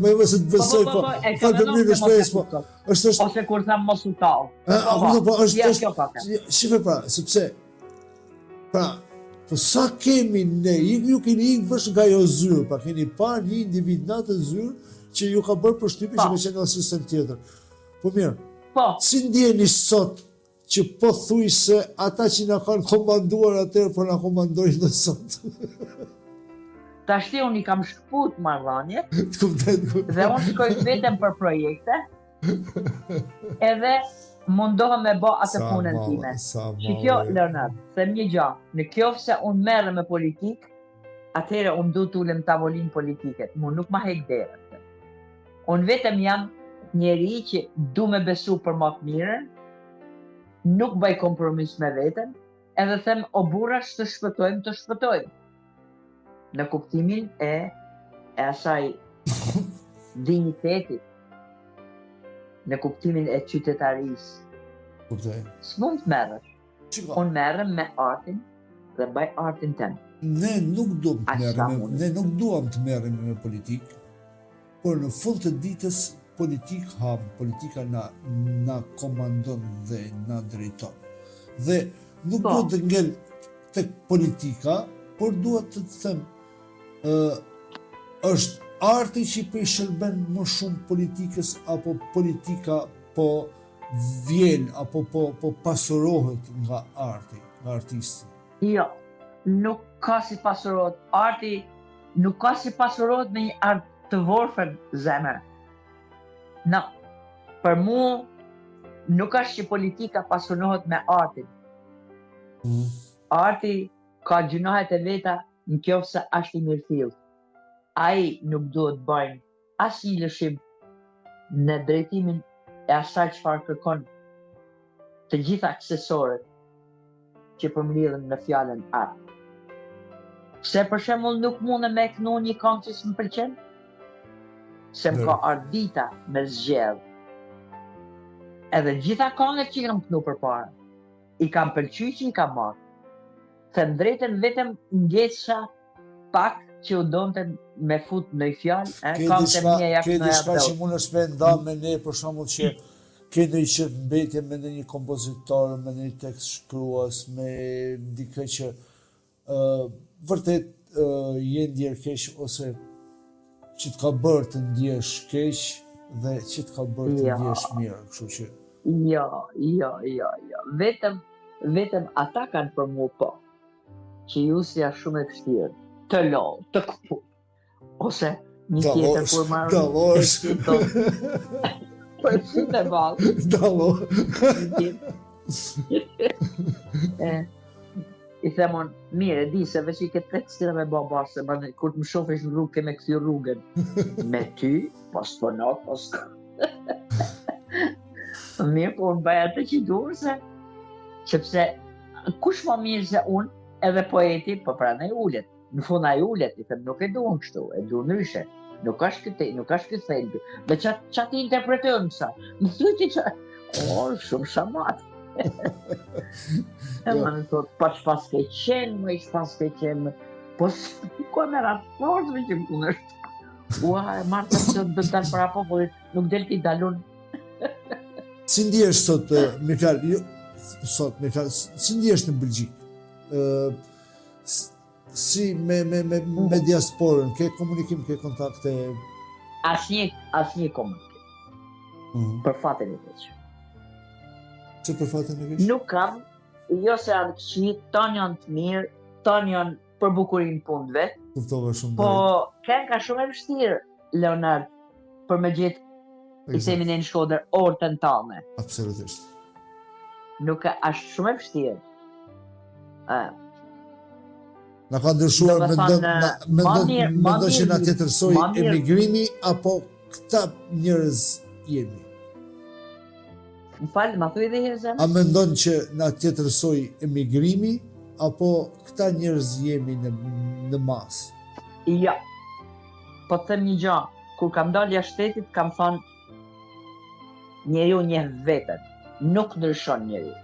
Speaker 2: me mëse të besoj, po. Falë për mirë shpejës, po.
Speaker 3: Ose kur thamë mos u talë.
Speaker 2: Po, shife pra, sepse, pra, po sa kemi ne, ju keni ikë vësh nga jo zyrë, pa keni pa një individ në atë zyrë që ju ka bërë përshtypje që me qenë nga sistem tjetër. Po mirë, si ndjeni sot që po thuj se ata që na kanë komanduar atëherë po na komandojnë dhe sot?
Speaker 3: Tashti unë i kam shkput marrëdhëniet, dhe unë shkoj vetëm për projekte, edhe mundohem me bë atë punën time. Që kjo, Leonard, them një gjë, në qoftë se unë merrem me politikë, atëherë unë du t'ulem tavolinë politike, mu nuk ma hek derën. Unë vetëm jam njeri që du me besu për më të mirën, nuk bëj kompromis me veten, edhe them o burra që të shpëtojmë. Në kuptimin e asaj dignitetit, në kuptimin e qytetarisë.
Speaker 2: Kuptoj.
Speaker 3: S'mund të merresh. Unë merrem me artin dhe bëj artin tem.
Speaker 2: Ne nuk duam të merrem me politikë, por në fund të ditës politika na komandon dhe na drejton. Dhe nuk duhet të ngel tek politika, por duhet të them është arti që i shërben më shumë politikës, apo politika po vjen, apo po pasurohet nga arti, nga artisti?
Speaker 3: Jo, nuk ka si pasurohet. Arti nuk ka si pasurohet me një art të vorfën zemër. No, Për mu, nuk është që politika pasunohet me artin. Arti ka gjunohet e veta në qoftë se është i mirëfillt. Ai nuk duhet bëjnë asnjë lëshim në drejtimin e asaj çfarë kërkon të gjitha aksesorët që përmbledhen në fjalën art. Se për shembull nuk mundem me kënu një këngë që s'më pëlqen, se më ka ardita me zgjedh. Edhe gjitha këngët që kam kënu përpara, i kam pëlqy që i kam marrë. Them drejtën vetëm ngjesa pak që u donte me fut në fjalë, këngët e mia ja
Speaker 2: kënë diçka që mund është me nda me ne, për shembull që ke ndonjë që mbetje me ndonjë kompozitor, me ndonjë tekst shkruas, me dikë që vërtet je ndjer keq ose që të ka bërë të ndjesh keq dhe që të ka bërë të ndjesh mirë, kështu që
Speaker 3: Jo. Vetëm ata kanë për mua po. Që ju si janë shumë e vështirë. Të lo, të këpu. Ose një tjetër kur marrë.
Speaker 2: Dallosh.
Speaker 3: Për shumë e valë. I themon, mire, di se veç i këtë tekstira me baba, se kur të më shofesh në rrugë, ke me këthy rrugën. Me ty, pas të not, pas të... Mirë, po unë bëja të që duhur se, sepse kush më mirë se unë, edhe poeti, po pra në i ullet. Në fund ai ullet, i them, nuk e duhun kështu, e du ndryshe. Nuk është këtë thelbi. Dhe që ti interpretojnë mësa? Më thuti që... shumë shamat. E më në thotë, pas ke qenë, më ishtë pas ke qenë, po s'ko me raportëve që më punë është. Ua, e martë që do të dalë para popullit, nuk del t'i dalun.
Speaker 2: Si ndihesh sot, me fjalë, si ndihesh në Belgjikë? Si me diasporën, ke komunikim, ke kontakte?
Speaker 3: Asnjë komunikim. Për fatin e keq.
Speaker 2: Që për fatin e keq?
Speaker 3: Nuk kam, jo se janë këqij, tonë janë të mirë, tonë janë për bukurinë punë vetë.
Speaker 2: Kuptova shumë.
Speaker 3: Po, kanë ka shumë e vështirë, Leonard, për me gjetë i themi në Shkodër orën tane.
Speaker 2: Absolutisht.
Speaker 3: Nuk është shumë e vështirë.
Speaker 2: Na ka ndryshuar mendon që na tjetërsoj emigrimi apo këta njerëz jemi?
Speaker 3: Më falë, ma thuj dhe herë.
Speaker 2: A mendon që na tjetërsoj emigrimi apo këta njerëz jemi në masë?
Speaker 3: Ja. Po të them një gjë, kur kam dalë jashtë shtetit kam thënë njeriu njeh veten, nuk ndryshon njeriu.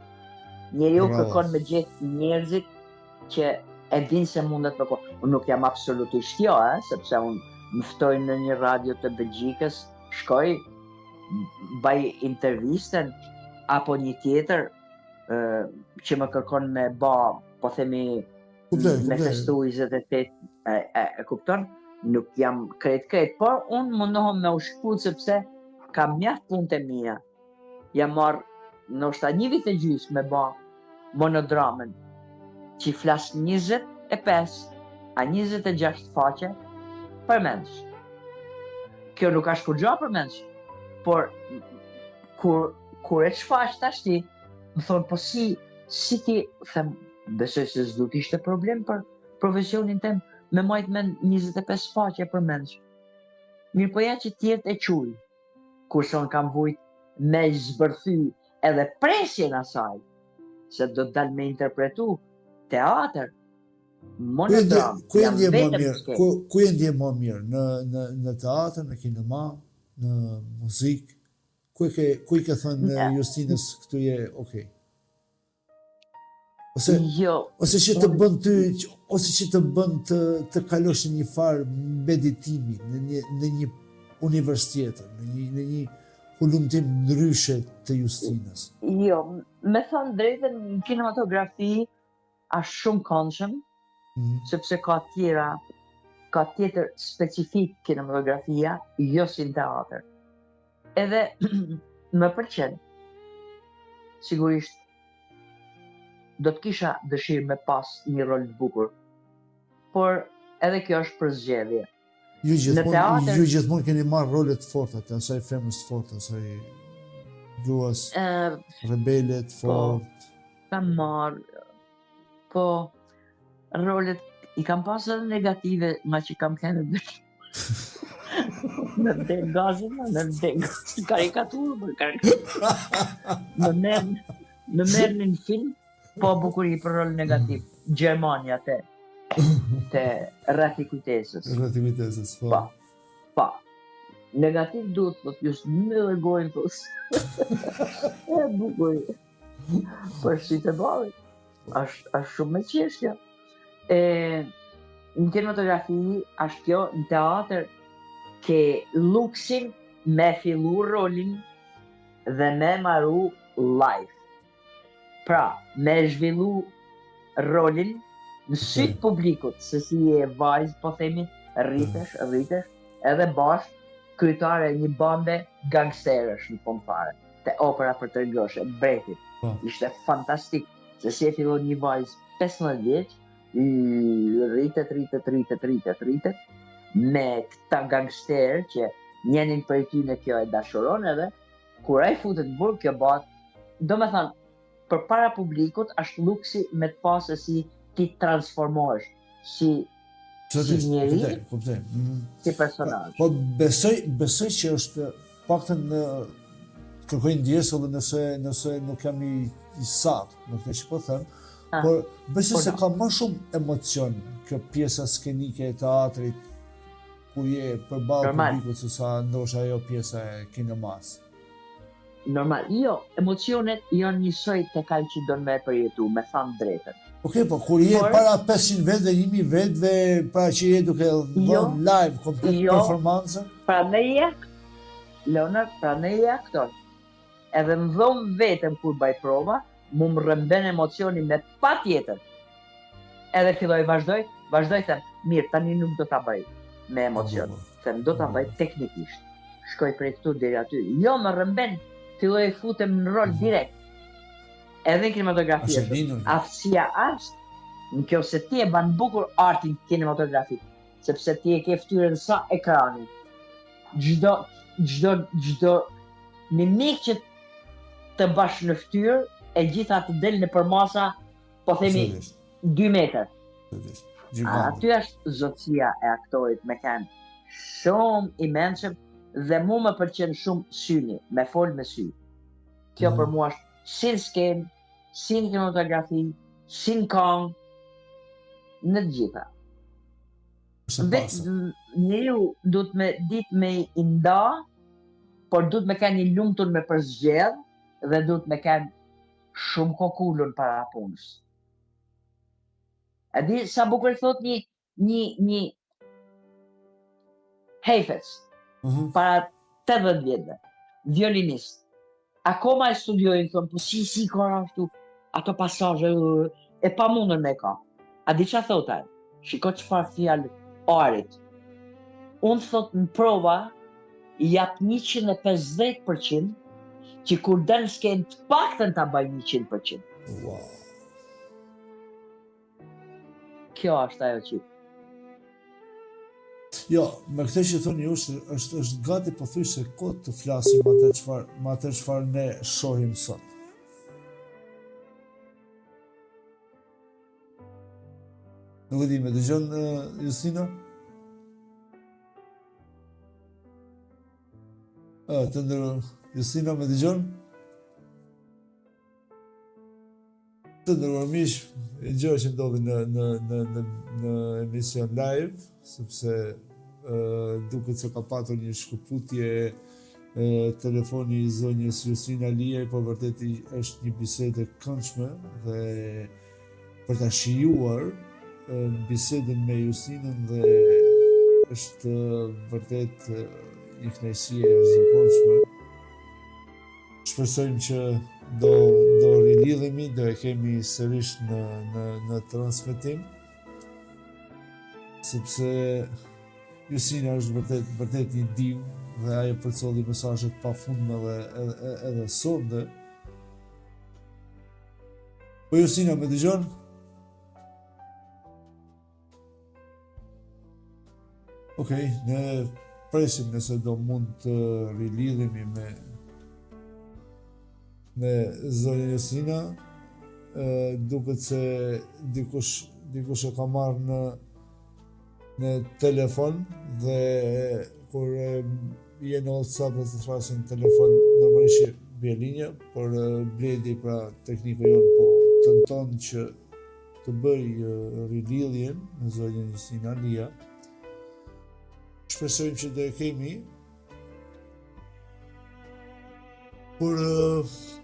Speaker 3: Njeriu kërkon me gjetë njerëzit që e din se mundet të kohë. Unë nuk jam absolutisht jo, sepse unë më ftoj në një radio të Belgjikës, shkoj, baj intervisten, apo një tjetër që më kërkon me ba, po themi, me festu 28, e kupton? Nuk jam krejt, por unë mundohem me u shkpull sepse kam mjaft punët e mia. Jam marrë ndoshta 1 vit e gjysmë me ba monodramën, që flas 25 a 26 faqe për mendsh. Kjo nuk është kur gja për mendsh, por kur e shfaq tash ti, më thonë, po si ti, them, besoj se s'du t'ishte problem për profesionin tem me majt me 25 faqe për mendsh. Mirë po ja që tjetë e quj, kurse unë kam vujt me zbërthy edhe presjen asaj, se do të dalë me interpretu teatr, monodram, jam vetëm s'ke.
Speaker 2: Ku e ndje më mirë? Në teatr, në kinema, në muzik? Ku i ke thënë Justinës këtu je okej? Ose që të bën ty, ose që të bën të kalosh në një farë meditimi, në një univers tjetër, në një hulumtim ndryshe të Justinës.
Speaker 3: Jo, me thënë drejtën, në kinematografi është shumë këndshëm, sepse ka tjetër specifik kinematografia, jo si në teatr. Edhe më pëlqen, sigurisht, do të kisha dëshirë me pas një rol të bukur, por edhe kjo është për zgjedhje.
Speaker 2: Ju gjithmonë keni marrë rolet të forta, të asaj femës të forta, asaj gruas rebele të fort.
Speaker 3: Kam marrë, po rolet i kam pasur edhe negative, ma që kam kene në vdek gazin, në vdek karikaturë, për karikaturë. Në merë një film, po bukuri për rol negativ. Gjermania te Rreth i Kujtesës.
Speaker 2: Rreth i Kujtesës, po.
Speaker 3: Pa. Negativ duhet, po t'jus në dhe gojnë, po. E bukuri. Për shqit e barit. Ashtë shumë me qeshtja. Në kinematografi, ashtë kjo në teatr ke luksin me fillu rolin dhe me maru live. Pra, me zhvillu rolin në sytë publikut, se si e vajzë, po themi, rritesh, edhe bashkë kryetare një bande gangsterësh në fund fare, te opera për të rgoshe, Bretit. Ishte fantastik, se si e fillon një vajzë 15 vjeç, rritet, me këta gangsterë që njenin për ty në kjo e dashuron edhe, kur ai futet në burg, kjo bat, do me thënë, për para publikut, është luksi me të pasë si ti transformohesh, si njeri, si personazh.
Speaker 2: Po besoj që është paktën në kërkoj ndjesë edhe nëse nuk jam i saktë, në këtë që po them, por besoj se ka më shumë emocion kjo pjesa skenike e teatrit ku je përballë publikut se sa ndoshta ajo pjesa e kinemas.
Speaker 3: Normal, jo, emocionet janë njësoj të kalë që do në me përjetu, me thamë drejtën.
Speaker 2: Okej, po kur je para 500 vetë dhe 1000 vetë dhe para që je duke dhënë live, komplet performancë?
Speaker 3: Pra ne je aktor. Edhe më dhomë vetëm kur baj prova, mu më rëmben emocioni me pa tjetër. Edhe filloj vazhdoj them, mirë, tani nuk do t'a bëj me emocion. Them, do t'a bëj teknikisht. Shkoj prej këtu deri aty. Jo, më rëmben, filloj e futem në rol direkt. Edhe në kinematografi aftësia është në kjo se ti e ban bukur artin kinematografik, sepse ti e ke ftyrën sa ekrani. Gjdo mimik që të bash në ftyrë, e gjitha të del në përmasa, po themi 2 meter. Aty është zotësia e aktorit me kanë shumë i mençëm dhe mu më pëlqen shumë syni, me fol me sy. Kjo për mua është si në skenë, si në kinematografi, si në këngë, në të gjitha. Njeriu duhet me ditë me i nda, por duhet me kanë një lumtur me përzgjedh dhe duhet me kanë shumë kokullun para punës. A di sa bukur thot një Heifetz, para 80 vjetëve, violinist. Akoma e studiojnë, thonë, po si kora ashtu, ato pasazhe e pa mundën me ka. A di qa thot ai? Shiko çfarë fjalë arit. Unë thot në prova, jap 150% që kur del s'ken të paktën ta baj 100%.
Speaker 2: Wow.
Speaker 3: Kjo është ajo që.
Speaker 2: Jo, me këtë që thoni ju është gati pothuajse kohë të flasim atë çfarë ne shohim sot. Nuk e di, me dëgjon Justina? Të ndërë, Justina me dëgjon? Të ndërë mish, e gjoj që ndodhi në emision live, sepse duket se ka patur një shkëputje telefoni i zonjës Justina Liaj, po vërtet është një bisedë e këndshme dhe për ta shijuar bisedën me Justinën dhe është vërtet një kënaqësi e jashtëzakonshme. Shpresojmë që do rilidhemi, do e kemi sërish në transmetim, sepse Justina është vërtet një div dhe ajo përcolli mesazhet pafundme dhe edhe sonde. Po Justina, më dëgjon? Okej, ne presim nëse do mund të rilidhemi me zonjën Josina, duket se dikush e ka marrë në telefon dhe kur je në WhatsApp dhe të thrasin telefon normalisht bie linja, por Bledi pra tekniku jonë po tenton që të bëj rilidhjen me zonjën Josina Lia. Shpresojmë që do e kemi. Por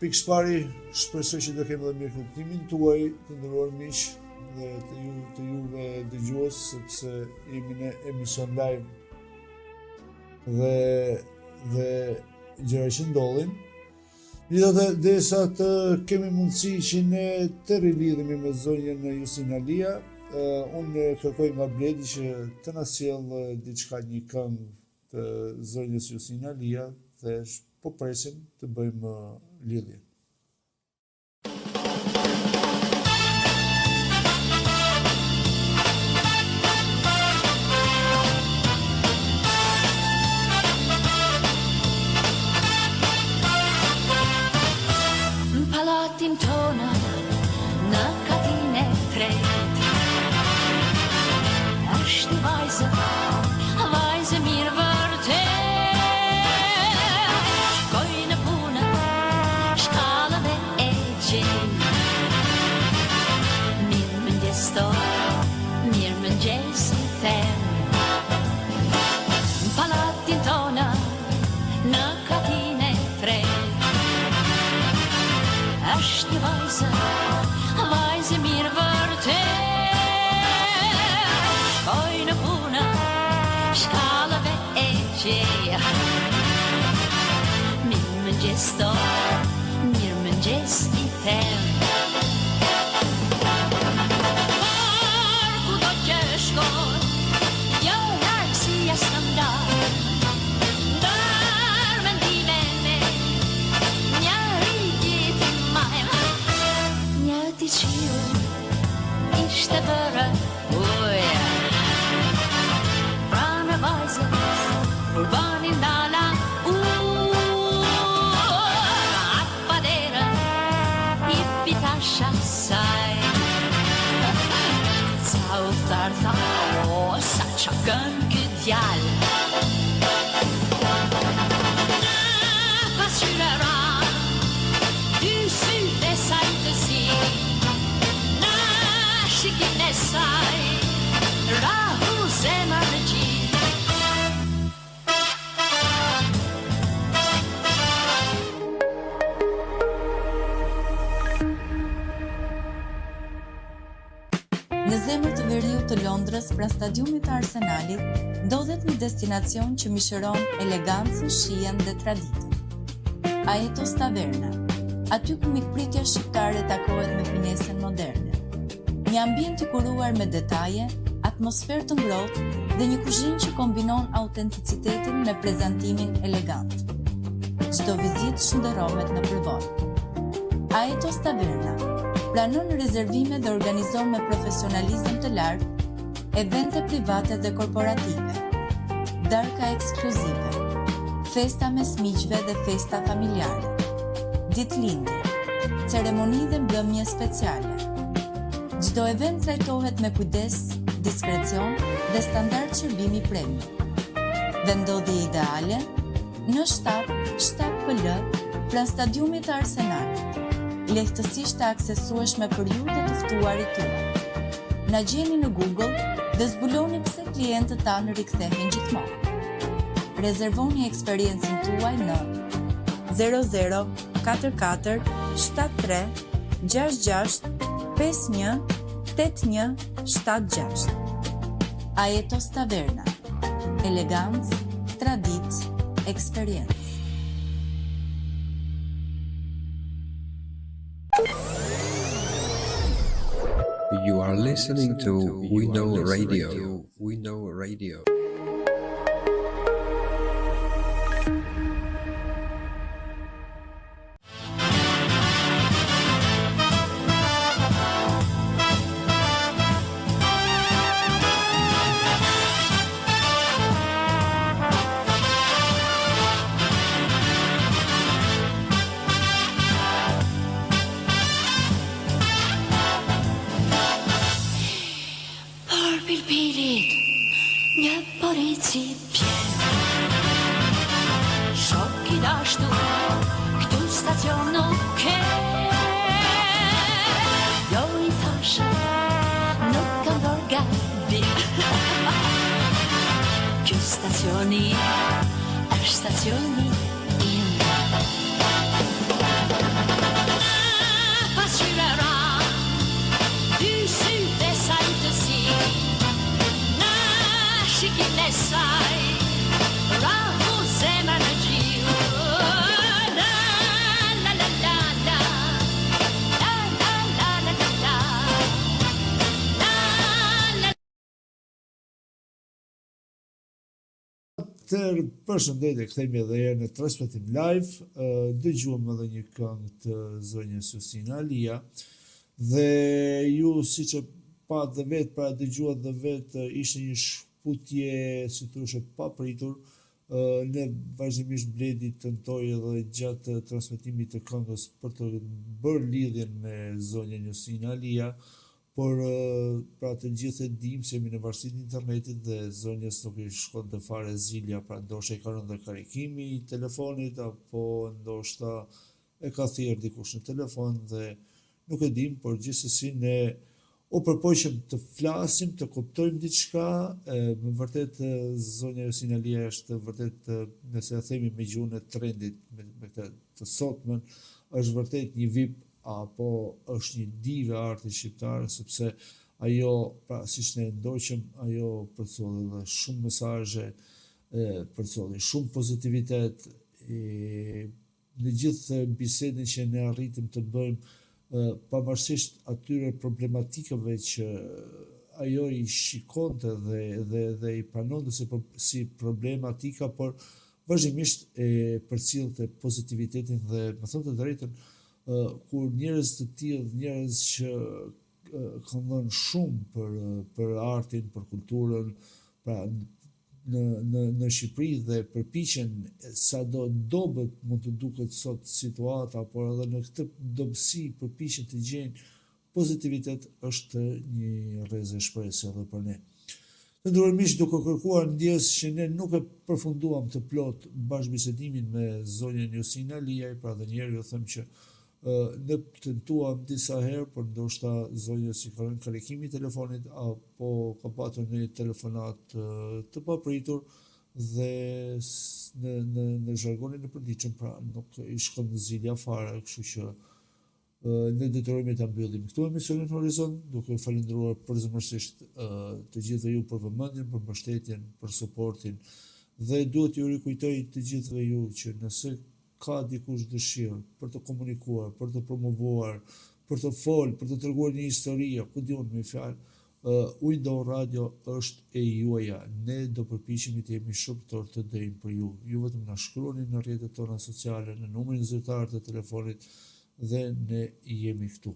Speaker 2: pikëpari shpresoj që do kemi edhe mirë kuptimin tuaj, të nderuar miq, dhe të juve dëgjues, sepse jemi në emision live dhe gjëra që ndodhin. Megjithatë, derisa të kemi mundësi që ne të rilidhemi me zonjën Josina Lia, unë kërkoj nga Bledi që të na sjellë diçka, një këngë të zonjës Josina Lia dhe po presim të bëjmë lidhje.
Speaker 1: Palatin tonë në katin e tretë është vajzë mirë vërtet. Shkoj në punë, shkallëve e gjej. Mirë mëngjes mirë mëngjes i them. Palatin tonë në katin e tretë është një vajzë mirë vërtet. Shkoj në punë, shkallëve e gjej. Mirë mëngjes i them. Por kudo që shkoj, jo largësia s'më ndar. Ndar mendime me njëri tjetrin majmë. Një ti qiu ishte bërë uja. Pra në vajzës kur banin dala Pitasha saj Ca u thartha sa qa kën këtë djallë. Në pasqyre ran dy sytë e saj të zi. Në shikin e saj rahu zemër në gjithë.
Speaker 4: Në zemër të veriut të Londrës, pra stadiumit të Arsenalit, ndodhet një destinacion që mishëron elegancën, shijen dhe traditën. Aetos Taverna, aty ku mikpritja shqiptare takohet me finesën moderne. Një ambient i kuruar me detaje, atmosferë të ngrohtë dhe një kuzhinë që kombinon autenticitetin me prezantimin elegant. Çdo vizitë shndërrohet në përvojë. Aetos Taverna planon rezervime dhe organizon me profesionalizëm të lartë evente private dhe korporative, darka ekskluzive, festa mes miqve dhe festa familjare, ditëlindje, ceremoni dhe mbrëmje speciale. Çdo event trajtohet me kujdes, diskrecion dhe standard shërbimi premium. Vendodhje ideale në 7-7PL pranë stadiumit të Arsenalit. Lehtësisht të aksesueshme për ju dhe të ftuarit tuaj. Na gjeni në Google dhe zbuloni pse klientët tanë rikthehen gjithmonë. Rezervoni eksperiencën tuaj në 0044 73 66 51 81 76. Aetos Taverna. Elegancë, traditë, eksperiencë.
Speaker 5: You are listening to We Know Radio. We Know Radio.
Speaker 1: stacioni është stacioni im. Pasqyra dy sytë e saj të si, në shikin e saj rahu zemra në gjiu. La la la la la, la la la la la la, la la.
Speaker 2: Përshëndetje, kthehemi edhe herë në transmetim live. Dëgjuam edhe një këngë të zonjës Justina Alia dhe ju siç e pat dhe vetë, pra dëgjuat dhe vetë, ishte një shkputje, si thoshe, papritur. Ne vazhdimisht Bledi tentoi edhe gjatë transmetimit të këngës për të bërë lidhjen me zonjën Justina Alia, por pra të gjithë e dim se jemi në varësinë e internetit dhe zonjës nuk i shkonte fare zilja, pra ndoshta i ka rënë dhe karikimi i telefonit, apo ndoshta e ka thirrë dikush në telefon dhe nuk e dim, por gjithsesi ne u përpoqëm të flasim, të kuptojmë diçka. Me vërtet zonja Justina Alia është vërtet, nëse e themi me gjuhën e trendit, me këtë të sotmen, është vërtet një VIP apo është një dive arti shqiptare, sepse ajo, pra siç ne ndoqëm, ajo përcolli dhe shumë mesazhe, përcolli shumë pozitivitet, në gjithë bisedën që ne arritëm të bëjmë, pavarësisht atyre problematikave që ajo i shikonte dhe i pranonte si problematika, por vazhdimisht e përcjellte pozitivitetin dhe, me thënë të drejtën, kur njerëz të tillë, njerëz që kanë dhënë shumë për artin, për kulturën, pra në Shqipëri dhe përpiqen sado dobët mund të duket sot situata, por edhe në këtë dobësi përpiqen të gjejnë pozitivitet, është një rrezë shpresë edhe për ne. Të nderuar miq, duke kërkuar ndjes që ne nuk e përfunduam të plot bashkëbisedimin me zonjën Justina Alia, pra dhe njerë ju them që ne tentuam disa herë, por ndoshta zonja si ka rënë karikimi i telefonit apo ka patur një telefonat të papritur dhe në zhargonin e përditshëm, pra nuk i shkon zilja fare, kështu që ne detyrohemi ta mbyllim këtu emisionin Horizon, duke falendëruar përzemërsisht të gjithëve ju për vëmendjen, për mbështetjen, për suportin, dhe duhet ju rikujtoj të gjithëve ju që nëse ka dikush dëshirë për të komunikuar, për të promovuar, për të folë, për të treguar një histori, ku diun me fjalë, Window Radio është e juaja. Ne do përpiqemi të jemi shërbëtor të drejtë për ju. Ju vetëm na shkruani në rrjetet tona sociale, në numrin zyrtar të telefonit dhe ne jemi këtu.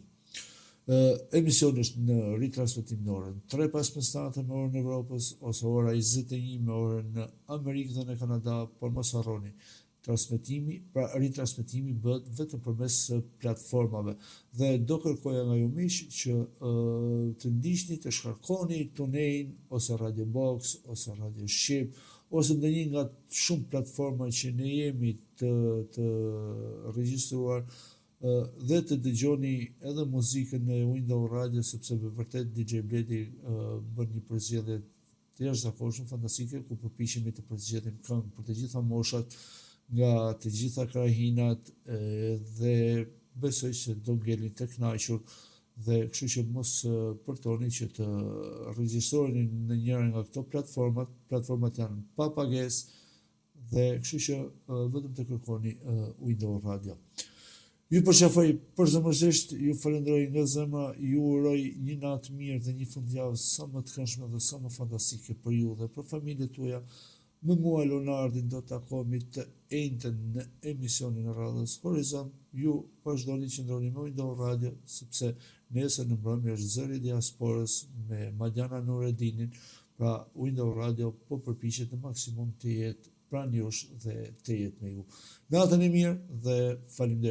Speaker 2: Emisioni është në ritransmetim në orën 3:15 me orën e Evropës, ose ora 21 me orën në Amerikë dhe në Kanada, por mos harroni, ritransmetimi bëhet vetëm përmes platformave dhe do kërkoja nga ju miq që të ndiqni, të shkarkoni Tunein ose Radio Box ose Radio Shqip ose ndonjë nga shumë platforma që ne jemi të regjistruar dhe të dëgjoni edhe muzikën në Window Radio, sepse me vërtet DJ Bledi bën një përzgjedhje të jashtëzakonshme, fantastike, ku përpiqemi të përzgjedhim këngë për të gjitha moshat, nga të gjitha krahinat, dhe besoj se do ngelin të kënaqur, dhe kështu që mos përtoni që të regjistroni në njëra nga këto platformat janë pa pagesë, dhe kështu që vetëm të kërkoni Window Radio. Ju përqafoj përzemërsisht, ju falenderoj nga zemra, ju uroj një natë mirë dhe një fundjavë sa më të këndshme dhe sa më fantastike për ju dhe për familjet tuaja. Me mua Leonardin do të takohemi të njëjtën në emisionin e radhës Horizon. Ju vazhdoni që ndroni me Window Radio, sepse nesër në mbrëmje është Zëri i Diasporës me Madjana Nureddinin, pra Window Radio po përpiqet në maksimum të jetë pranë jush dhe të jetë me ju. Natën e mirë dhe faleminderit.